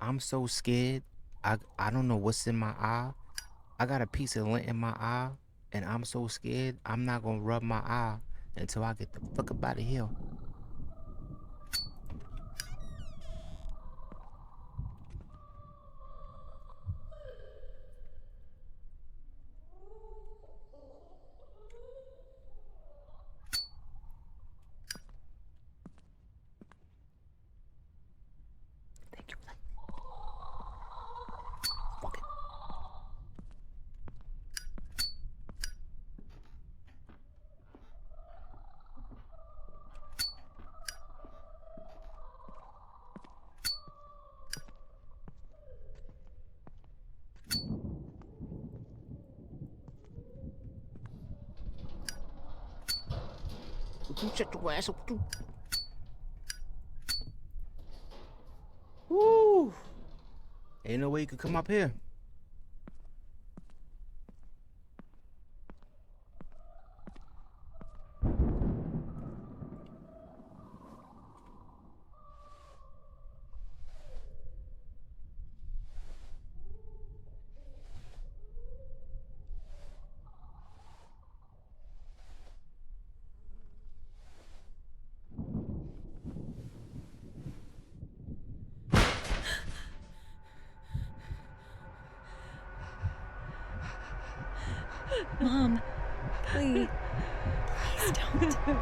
Speaker 1: I'm so scared. I don't know what's in my eye. I got a piece of lint in my eye, and I'm so scared. I'm not gonna rub my eye until I get the fuck up out of here. Thank you. Fuck it. Would you shut your ass up? Ain't no way you could come up here.
Speaker 6: Mom, please. Please don't.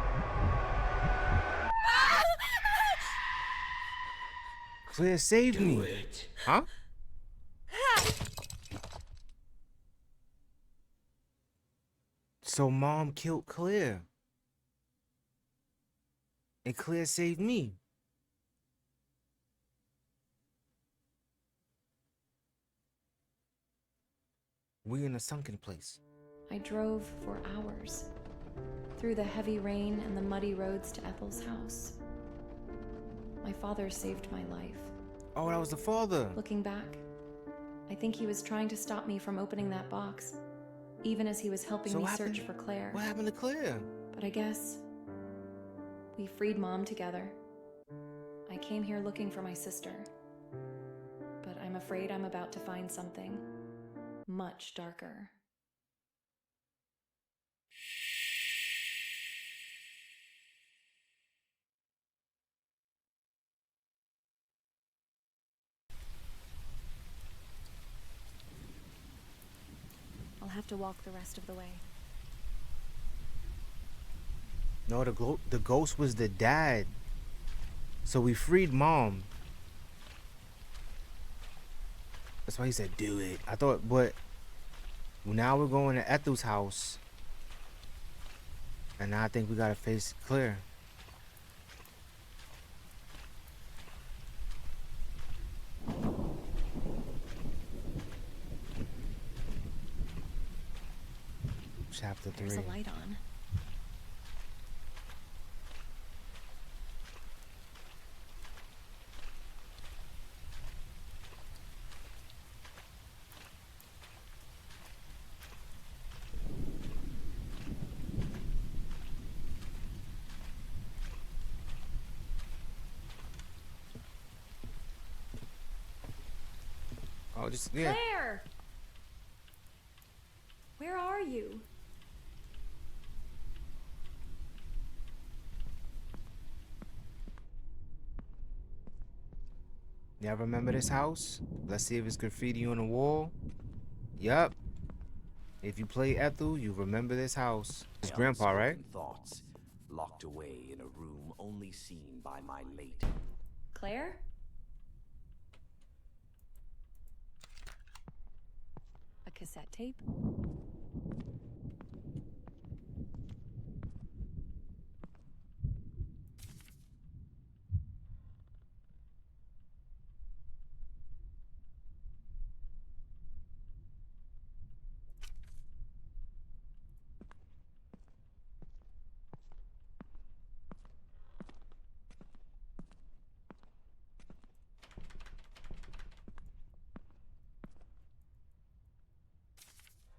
Speaker 1: Claire saved me. Huh? So Mom killed Claire. And Claire saved me. We in a sunken place.
Speaker 6: I drove for hours through the heavy rain and the muddy roads to Ethel's house. My father saved my life.
Speaker 1: Oh, that was the father.
Speaker 6: Looking back, I think he was trying to stop me from opening that box, even as he was helping me search for Claire.
Speaker 1: What happened to Claire?
Speaker 6: But I guess we freed Mom together. I came here looking for my sister, but I'm afraid I'm about to find something much darker. I'll have to walk the rest of the way.
Speaker 1: No, the ghost was the dad. So we freed Mom. That's why he said do it. I thought, but now we're going to Ethel's house. And now I think we gotta face Claire. Chapter 3.
Speaker 6: There's a light on.
Speaker 1: Oh, just yeah.
Speaker 6: Claire! Where are you?
Speaker 1: Y'all remember this house? Let's see if it's graffiti on the wall. Yup. If you play Ethel, you remember this house. It's Grandpa, right?
Speaker 11: Thoughts locked away in a room only seen by my late.
Speaker 6: Claire? A cassette tape?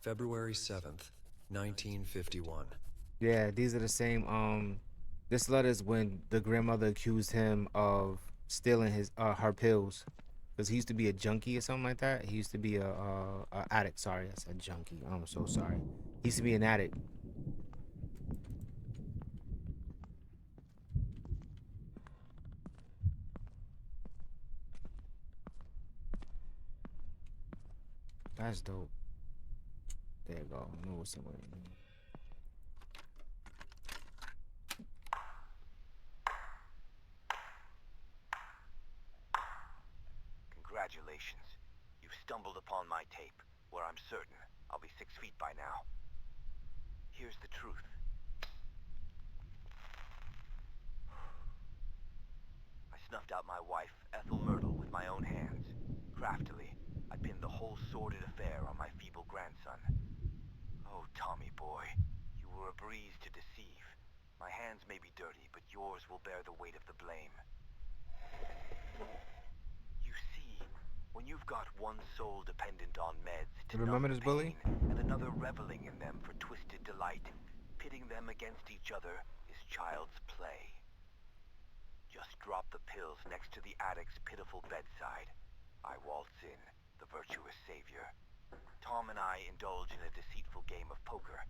Speaker 12: February 7th, 1951.
Speaker 1: Yeah, these are the same. This letter's when the grandmother accused him of stealing his her pills, because he used to be a junkie or something like that. He used to be a addict. Sorry, I said junkie. I'm so sorry. He used to be an addict. That's dope. There you go. I know what's somewhere in here.
Speaker 11: Congratulations. You've stumbled upon my tape, where I'm certain I'll be 6 feet by now. Here's the truth. I snuffed out my wife, Ethel Myrtle, with my own hands. Craftily, I pinned the whole sordid affair on my feeble grandson. Oh, Tommy boy, you were a breeze to deceive. My hands may be dirty, but yours will bear the weight of the blame. You see, when you've You've got one soul dependent on meds to
Speaker 1: Remember
Speaker 11: numb
Speaker 1: this bully?
Speaker 11: pain, and another reveling in them for twisted delight. Pitting them against each other is child's play. Just drop the pills next to the addict's pitiful bedside. I waltz in, the virtuous savior. Tom and I indulge in a deceitful game of poker,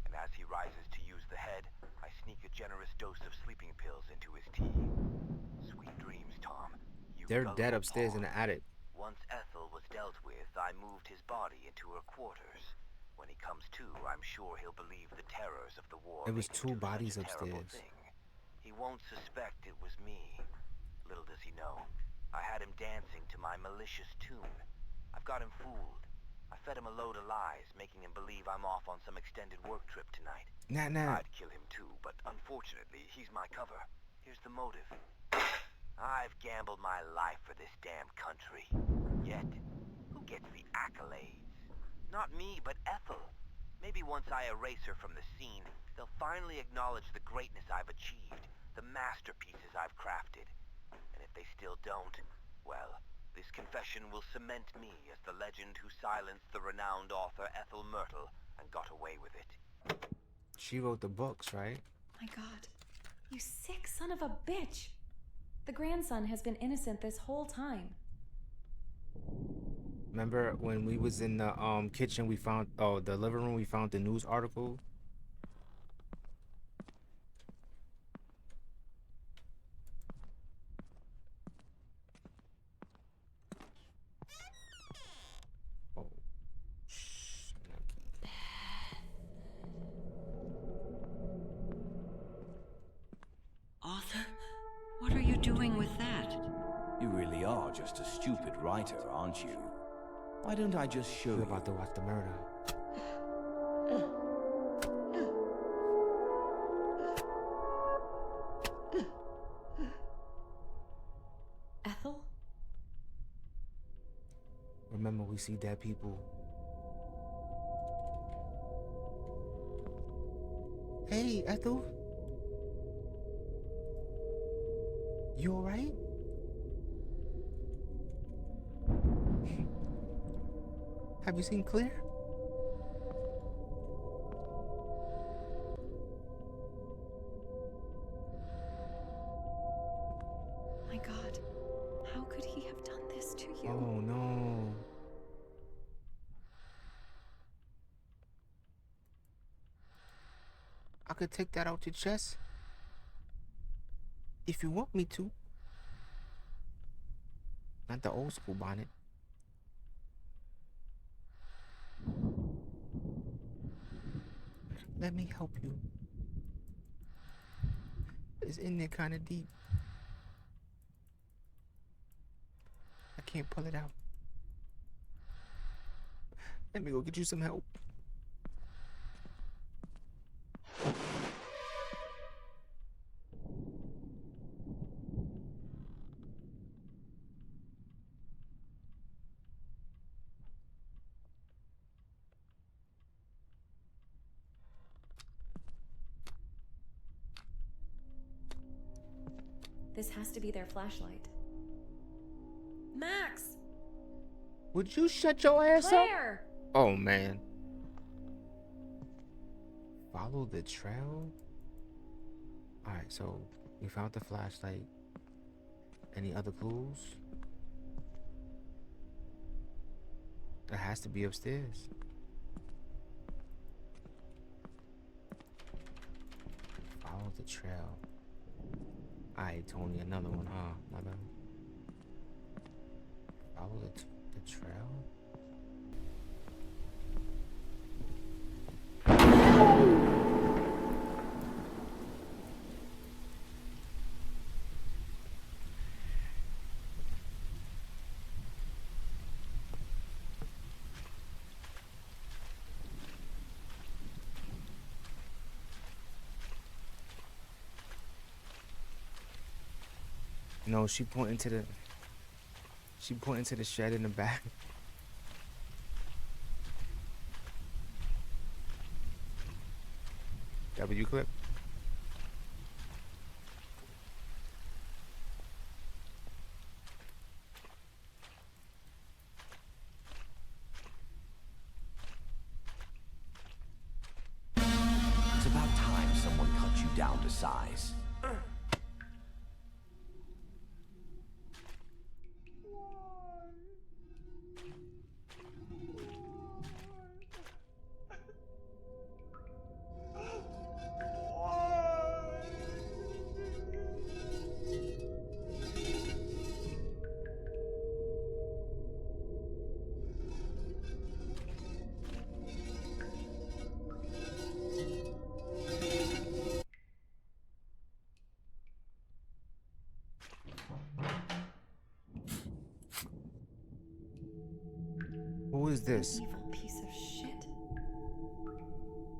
Speaker 11: and as he rises to use the head, I sneak a generous dose of sleeping pills into his tea. Sweet dreams, Tom. You
Speaker 1: They're dead
Speaker 11: gullible
Speaker 1: upstairs in
Speaker 11: pawn.
Speaker 1: the attic.
Speaker 11: Once Ethel was dealt with, I moved his body into her quarters. When he comes to, I'm sure he'll believe the terrors of the war.
Speaker 1: There was
Speaker 11: made him
Speaker 1: 2
Speaker 11: do
Speaker 1: bodies
Speaker 11: such a terrible
Speaker 1: upstairs.
Speaker 11: thing. He won't suspect it was me. Little does he know, I had him dancing to my malicious tune. I've got him fooled. I fed him a load of lies, making him believe I'm off on some extended work trip tonight.
Speaker 1: Nah.
Speaker 11: I'd kill him too, but unfortunately, he's my cover. Here's the motive. I've gambled my life for this damn country. Yet, who gets the accolades? Not me, but Ethel. Maybe once I erase her from the scene, they'll finally acknowledge the greatness I've achieved, the masterpieces I've crafted. And if they still don't, well, this confession will cement me as the legend who silenced the renowned author Ethel Myrtle and got away with it.
Speaker 1: She wrote the books, right?
Speaker 6: My God. You sick son of a bitch! The grandson has been innocent this whole time.
Speaker 1: Remember when we was in the kitchen, we found the living room, we found the news article. Oh,
Speaker 13: Arthur, what are you doing with that?
Speaker 10: You really are just a stupid writer, aren't you? Why don't I just show
Speaker 1: we're
Speaker 10: you?
Speaker 1: about to watch the murder.
Speaker 6: Ethel?
Speaker 1: Remember, we see dead people. Hey, Ethel. You alright? Have you seen clear?
Speaker 6: My God. How could he have done this to you?
Speaker 1: Oh no. I could take that out your chest if you want me to. Not the old school bonnet. Let me help you. It's in there kind of deep. I can't pull it out. Let me go get you some help.
Speaker 6: This has to be their flashlight. Max!
Speaker 1: Would you shut your ass
Speaker 6: Claire!
Speaker 1: up? Oh man. Follow the trail? Alright, so we found the flashlight. Any other clues? It has to be upstairs. Follow the trail. Alright, Tony, another one, huh? Another. Follow the trail? No, she pointing to the shed in the back. W clip.
Speaker 10: size.
Speaker 1: Who is this?
Speaker 6: Evil piece of shit.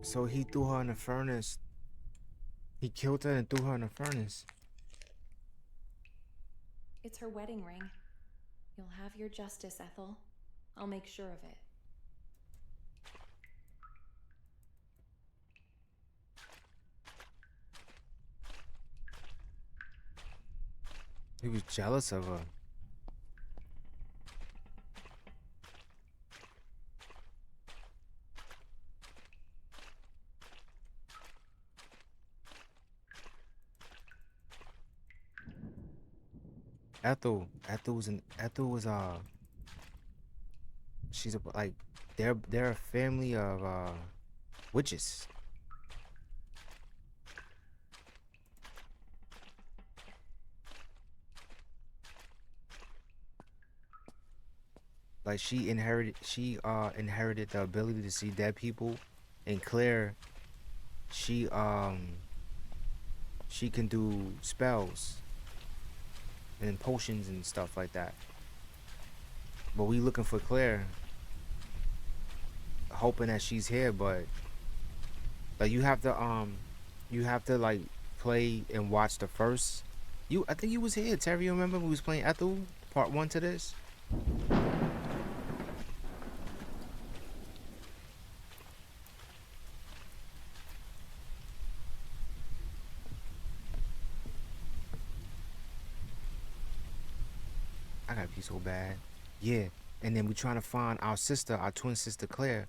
Speaker 1: So he threw her in the furnace. He killed her and threw her in the furnace.
Speaker 6: It's her wedding ring. You'll have your justice, Ethel. I'll make sure of it.
Speaker 1: He was jealous of her. Ethel was she's like they're a family of witches. Like she inherited the ability to see dead people, and Claire she can do spells and potions and stuff like that. But we looking for Claire, hoping that she's here, but like you have to like play and watch the first. I think you was here, Terry. You remember we was playing Ethel part 1 to this? I gotta pee so bad. Yeah, and then we're trying to find our twin sister Claire,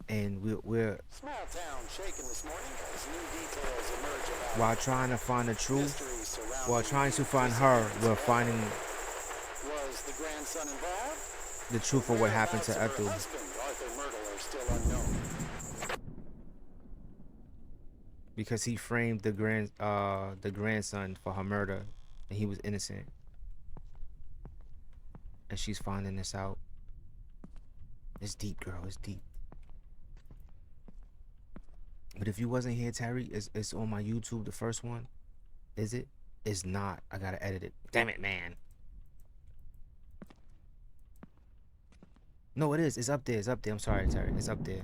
Speaker 1: and we're
Speaker 14: Small town shaken this morning as new details emerge about
Speaker 1: while trying to find the truth,
Speaker 14: mysteries surrounding
Speaker 1: while trying to find her, we're finding
Speaker 14: Was the grandson involved?
Speaker 1: the truth of what happened to
Speaker 14: Whereabouts of her
Speaker 1: Ethel.
Speaker 14: husband, Arthur Myrtle, are still unknown.
Speaker 1: Because he framed the grandson for her murder, and he was innocent. And she's finding this out. It's deep, girl. It's deep. But if you wasn't here, Terry, it's on my YouTube, the first one. Is it? It's not. I gotta edit it. Damn it, man. No, it is. It's up there. It's up there. I'm sorry, Terry. It's up there.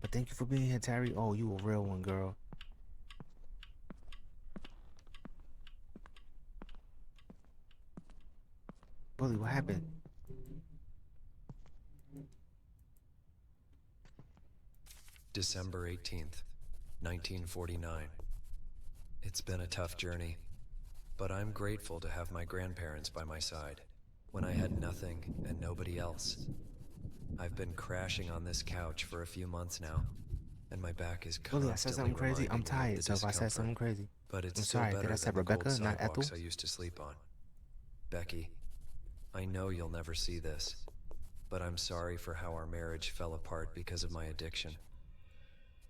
Speaker 1: But thank you for being here, Terry. Oh, you a real one, girl. Bully, what happened?
Speaker 12: December 18th, 1949. It's been a tough journey, but I'm grateful to have my grandparents by my side when I had nothing and nobody else. I've been crashing on this couch for a few months now, and my back is
Speaker 1: Bully, I said
Speaker 12: constantly
Speaker 1: something crazy. I'm
Speaker 12: reminding me of
Speaker 1: tired,
Speaker 12: the
Speaker 1: so if I said
Speaker 12: discomfort.
Speaker 1: something crazy,
Speaker 12: But it's
Speaker 1: I'm
Speaker 12: still
Speaker 1: sorry.
Speaker 12: better
Speaker 1: Did I say
Speaker 12: than the
Speaker 1: Rebecca,
Speaker 12: cold
Speaker 1: not Ethel?
Speaker 12: sidewalks I used to sleep on. Becky, I know you'll never see this, but I'm sorry for how our marriage fell apart because of my addiction.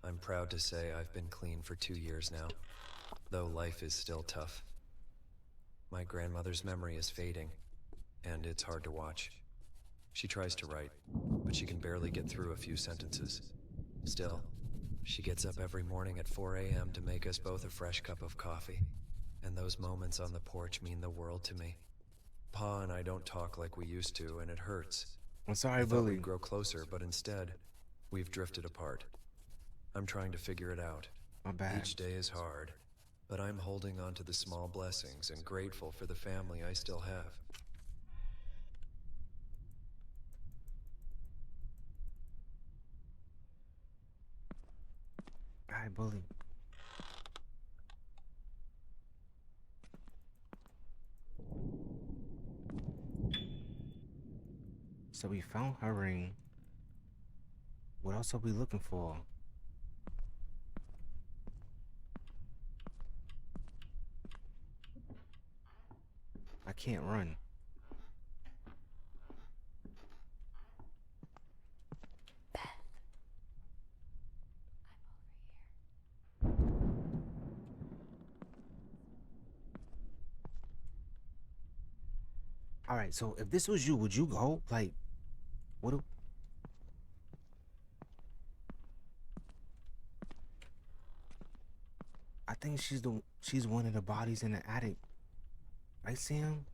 Speaker 12: I'm proud to say I've been clean for 2 years now, though life is still tough. My grandmother's memory is fading, and it's hard to watch. She tries to write, but she can barely get through a few sentences. Still, she gets up every morning at 4 a.m. to make us both a fresh cup of coffee, and those moments on the porch mean the world to me. Pa and I don't talk like we used to, and it hurts.
Speaker 1: I'm sorry,
Speaker 12: I thought
Speaker 1: Bully.
Speaker 12: we'd grow closer, but instead, we've drifted apart. I'm trying to figure it out.
Speaker 1: My bad.
Speaker 12: Each day is hard, but I'm holding on to the small blessings and grateful for the family I still have.
Speaker 1: Alright, Bully. So we found her ring. What else are we looking for? I can't run. All right, so if this was you, would you go? Like, what do... I think she's one of the bodies in the attic. Right, Sam?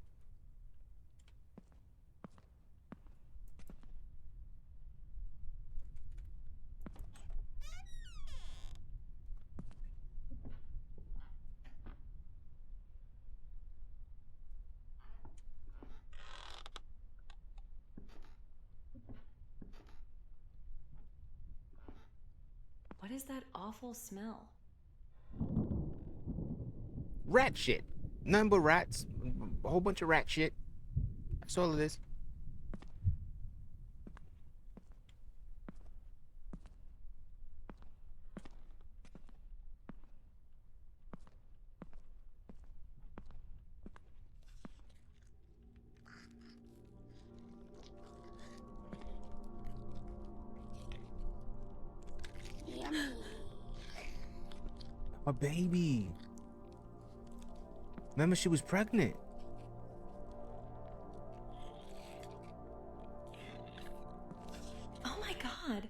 Speaker 6: What is that awful smell?
Speaker 1: Rat shit. Nothing but rats. A whole bunch of rat shit. That's all it is. A baby. Remember, she was pregnant.
Speaker 6: Oh my god.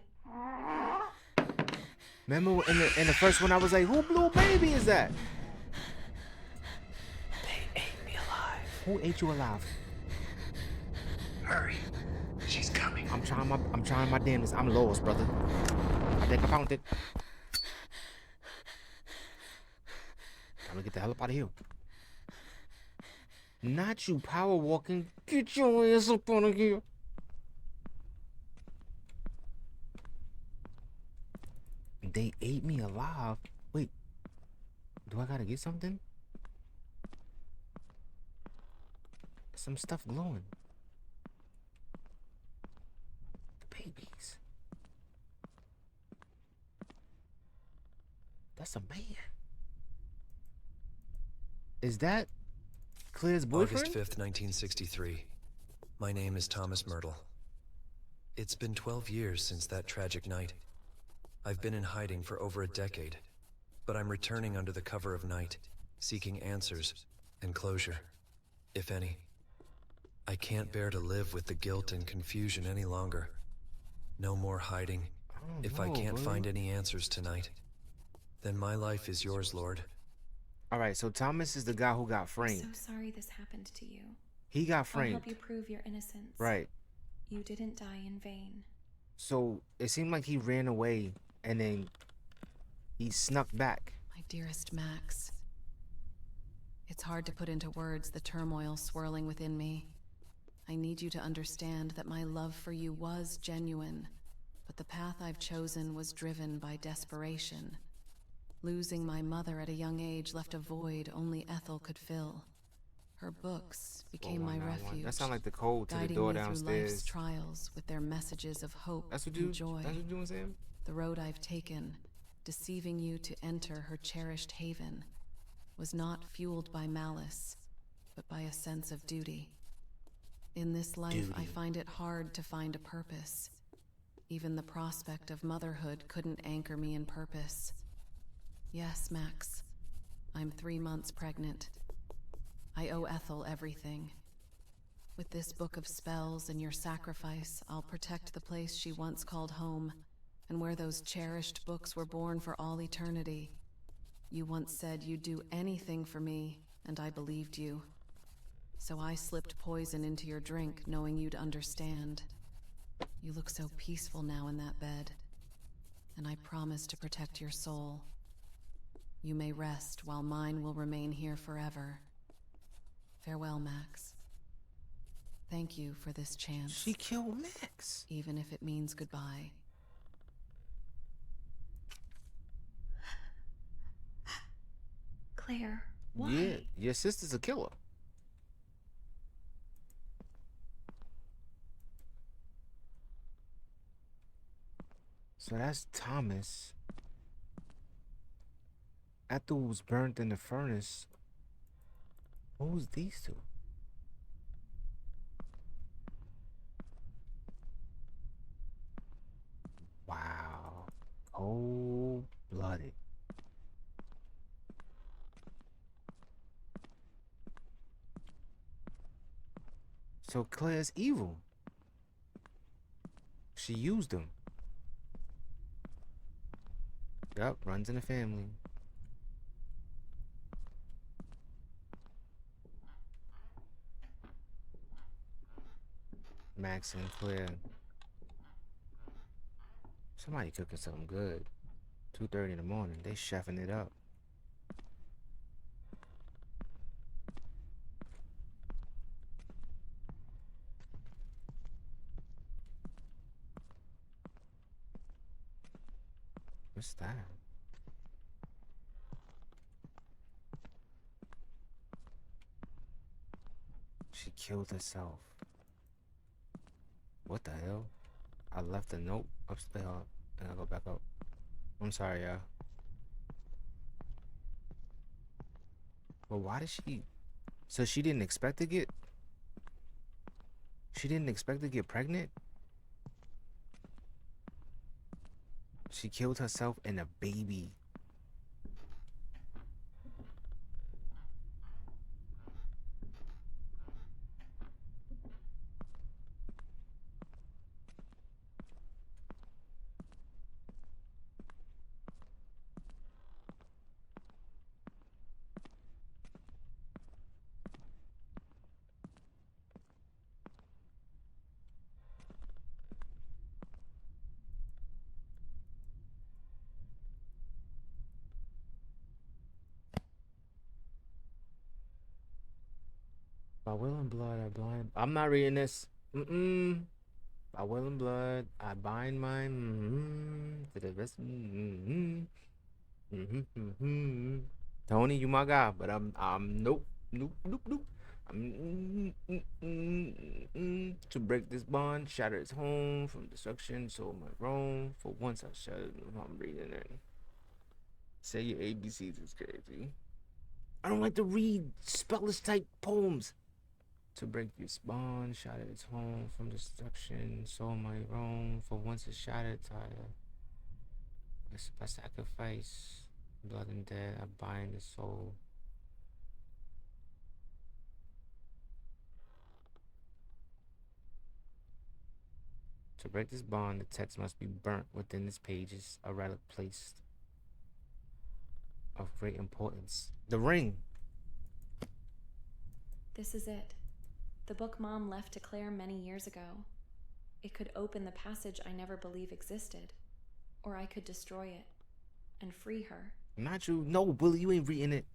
Speaker 1: Remember in the first one, I was like, who blue baby is that?
Speaker 11: They ate me alive.
Speaker 1: Who ate you alive?
Speaker 11: Hurry. She's coming.
Speaker 1: I'm trying my damnedest. I'm lost, brother. I think I found it. Time to get the hell up out of here. Not you power walking. Get your ass up out of here. They ate me alive. Wait. Do I gotta get something? Some stuff glowing. The babies. That's a man. Is that Claire's boyfriend?
Speaker 12: August 5th, 1963. My name is Thomas Myrtle. It's been 12 years since that tragic night. I've been in hiding for over a decade, but I'm returning under the cover of night, seeking answers and closure, if any. I can't bear to live with the guilt and confusion any longer. No more hiding. If I can't find any answers tonight, then my life is yours, Lord.
Speaker 1: All right, so Thomas is the guy who got framed.
Speaker 6: I'm so sorry this happened to you.
Speaker 1: He got framed.
Speaker 6: I'll help you prove your innocence.
Speaker 1: Right.
Speaker 6: You didn't die in vain.
Speaker 1: So it seemed like he ran away and then he snuck back.
Speaker 4: My dearest Max, it's hard to put into words the turmoil swirling within me. I need you to understand that my love for you was genuine, but the path I've chosen was driven by desperation. Losing my mother at a young age left a void only Ethel could fill. Her books became my refuge.
Speaker 1: That sounds like the code to the
Speaker 4: guiding
Speaker 1: door
Speaker 4: me through
Speaker 1: downstairs.
Speaker 4: life's trials with their messages of hope and joy.
Speaker 1: That's what you're doing, Sam?
Speaker 4: The road I've taken, deceiving you to enter her cherished haven, was not fueled by malice, but by a sense of duty. In this life, I find it hard to find a purpose. Even the prospect of motherhood couldn't anchor me in purpose. Yes, Max, I'm 3 months pregnant. I owe Ethel everything. With this book of spells and your sacrifice, I'll protect the place she once called home, and where those cherished books were born for all eternity. You once said you'd do anything for me, and I believed you. So I slipped poison into your drink, knowing you'd understand. You look so peaceful now in that bed, and I promise to protect your soul. You may rest while mine will remain here forever. Farewell, Max. Thank you for this chance.
Speaker 1: She killed Max.
Speaker 4: Even if it means goodbye.
Speaker 6: Claire, why?
Speaker 1: Yeah, your sister's a killer. So that's Thomas. Ethel was burnt in the furnace. Who's these two? Wow. Cold-blooded. So Claire's evil. She used him. Yup, runs in the family. Max and Claire. Somebody cooking something good. 2:30 in the morning. They chefing it up. What's that? She killed herself. What the hell? I left a note upstairs and I go back up. I'm sorry, y'all. But why did she? So she didn't expect to get? She didn't expect to get pregnant? She killed herself and a baby. By will and blood, I blind. I'm not reading this. By will and blood, I bind mine. To the rest. Tony, you my guy, but I'm nope. To break this bond, shatter its home from destruction, so my wrong. For once I shut it, I'm reading it. Say your ABCs is crazy. I don't like to read spellless type poems. To break this bond, shatter its home from destruction, so my wrong. For once it shattered, I sacrifice blood and dead, I bind the soul. To break this bond, the text must be burnt within its pages, a relic placed of great importance. The ring.
Speaker 6: This is it. The book Mom left to Claire many years ago. It could open the passage I never believed existed. Or I could destroy it and free her.
Speaker 1: Not you. No, Willie, you ain't reading it.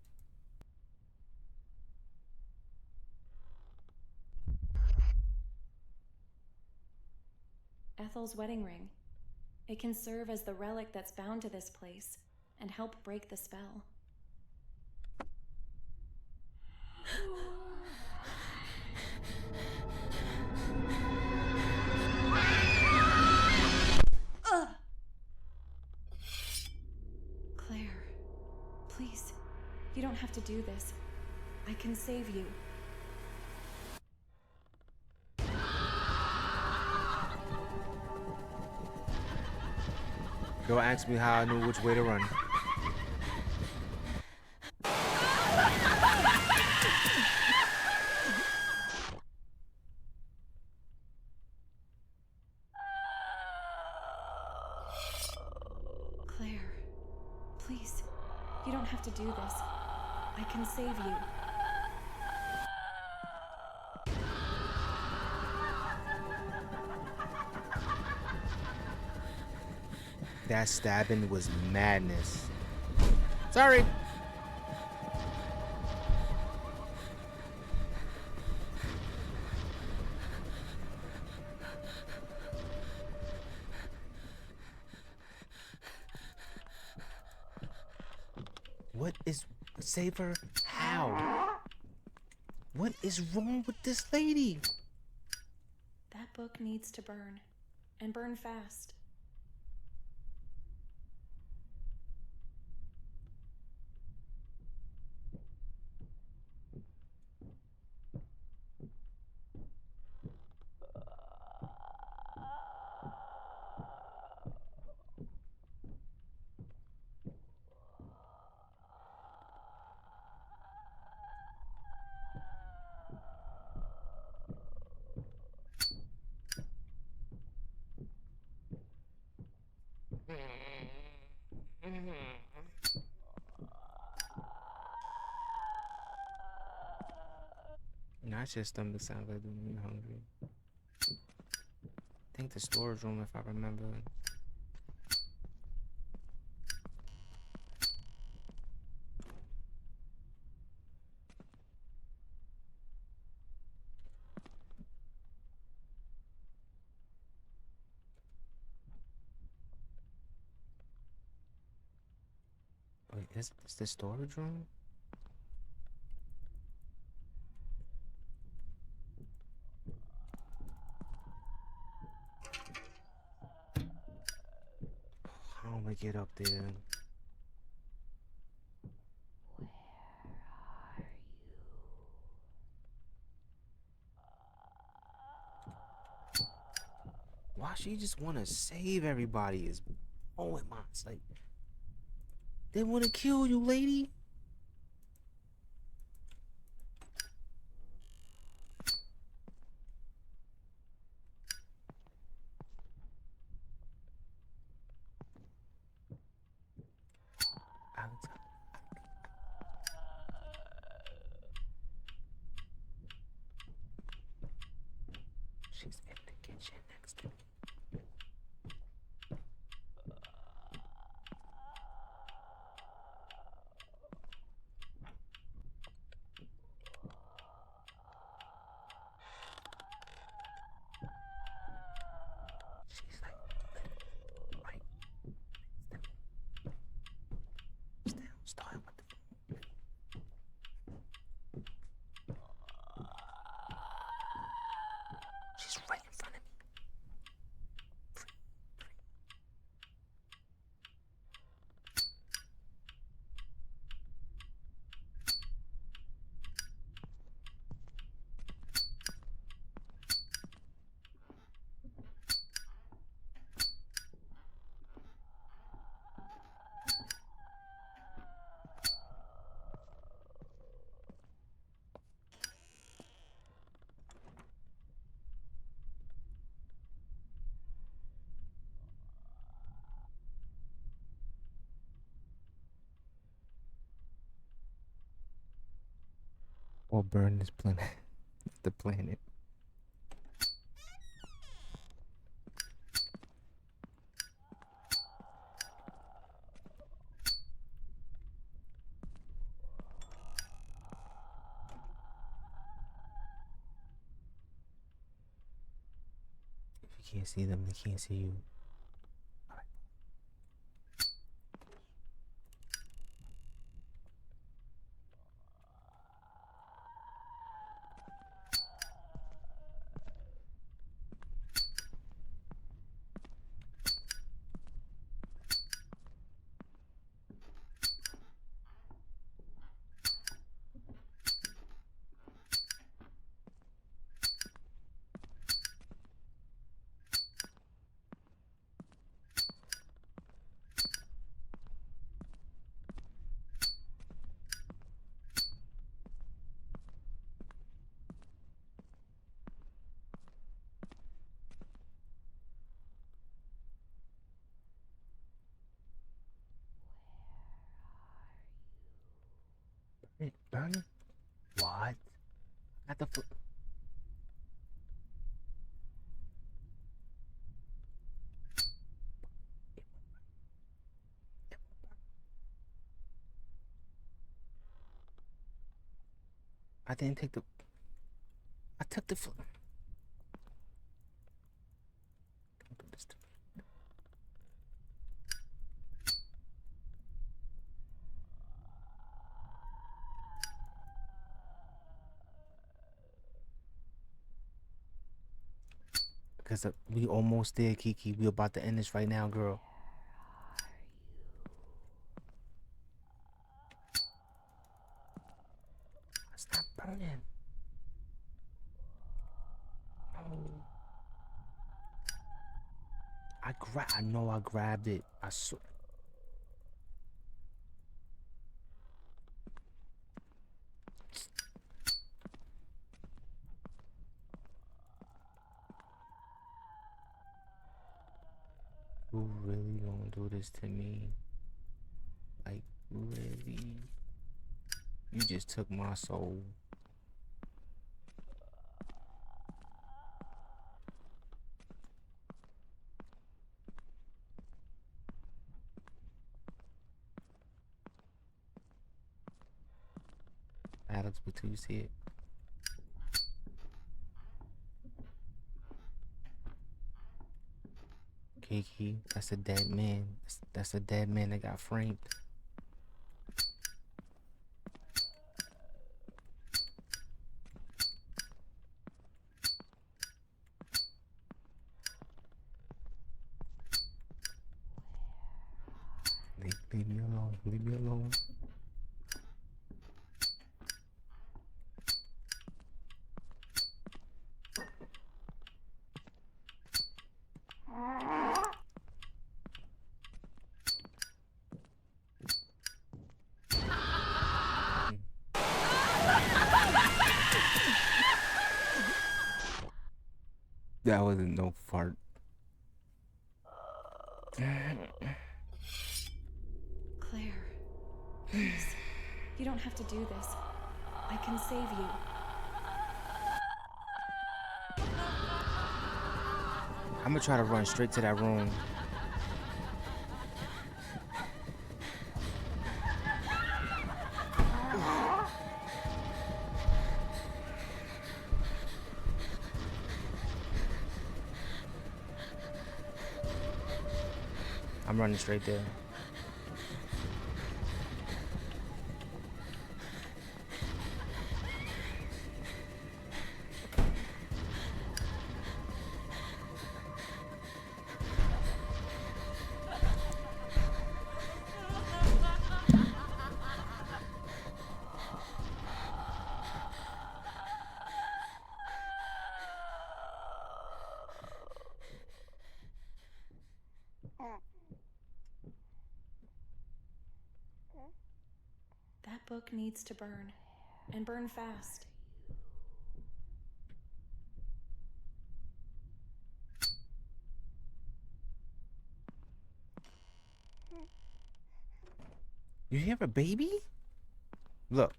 Speaker 6: Ethel's wedding ring. It can serve as the relic that's bound to this place and help break the spell. Claire, please, you don't have to do this. I can save you.
Speaker 1: Girl asked me how I knew which way to run.
Speaker 6: Claire, please, you don't have to do this. I can save you.
Speaker 1: That stabbing was madness. Sorry. What is save her? How? What is wrong with this lady?
Speaker 6: That book needs to burn, and burn fast.
Speaker 1: Not your stomach sounds like you're hungry. I think the storage room, if I remember. Wait, is this the storage room? How am I get up there? Why she just want to save everybody is blowing my like they want to kill you, lady. She's in the kitchen next to me. She's like right next to me. Still starting with the she's right in front of me. Or burn this planet. The planet. If you can't see them, they can't see you. Burn it? What? Not the foot. I didn't take the. I took the foot. Don't do this to me. Because we almost there, Kiki. We about to end this right now, girl. It's not burning. Oh. I know I grabbed it. I saw. You really gonna do this to me? Like, really? You just took my soul. Alex, but you see it. Kiki, that's a dead man. That's a dead man that got framed. Leave me alone. Leave me alone. That wasn't no fart.
Speaker 6: Claire, please. You don't have to do this. I can save you.
Speaker 1: I'm gonna try to run straight to that room. I'm running straight there.
Speaker 6: That book needs to burn, and burn fast.
Speaker 1: You hear a baby? Look.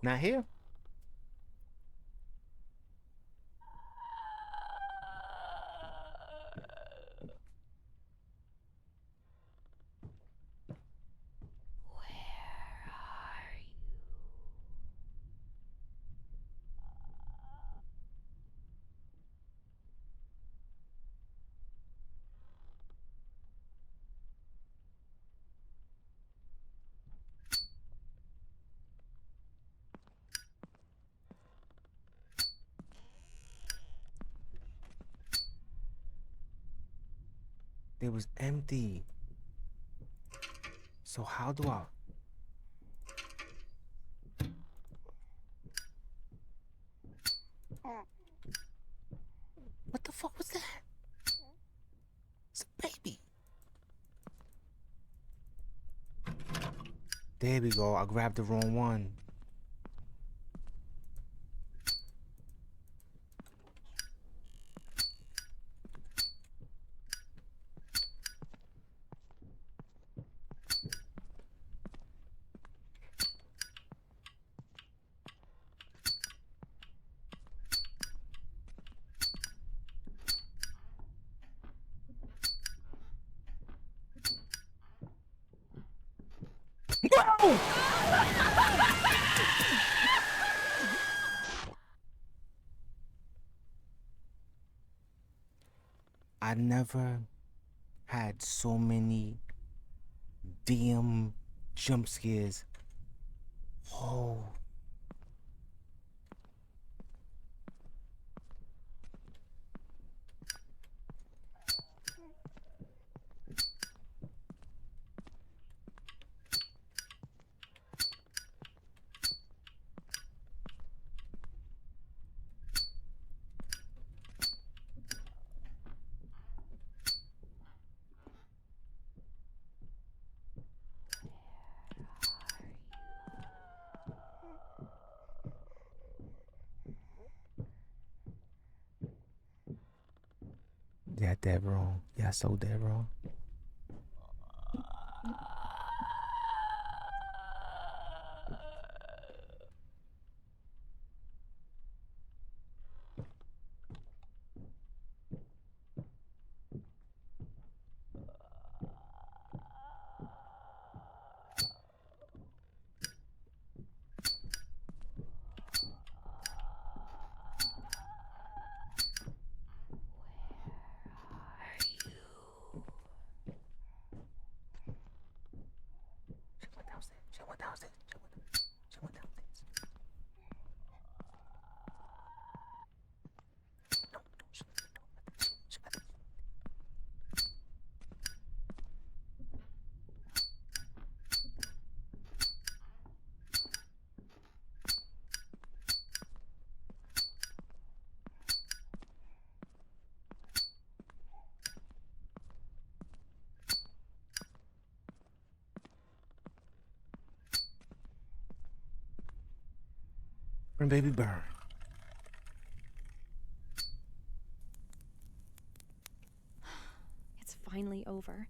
Speaker 1: Not here. It was empty. So how do I? What the fuck was that? It's a baby. There we go. I grabbed the wrong one. Whoa! I never had so many damn jump scares. Oh. dead wrong. Yeah, so dead wrong. Burn, baby, burn.
Speaker 6: It's finally over.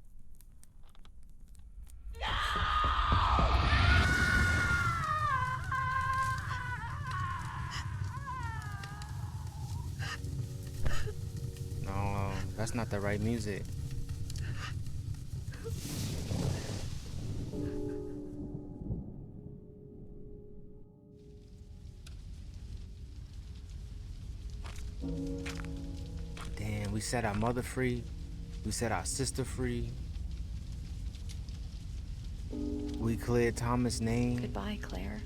Speaker 1: No, that's not the right music. Damn, we set our mother free. We set our sister free. We cleared Thomas' name.
Speaker 6: Goodbye, Claire.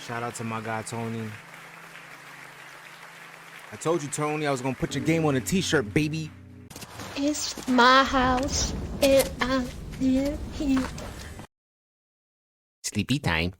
Speaker 1: Shout out to my guy, Tony. I told you, Tony, I was gonna put your game on a t-shirt, baby.
Speaker 15: It's my house, and I live here.
Speaker 1: Sleepy time.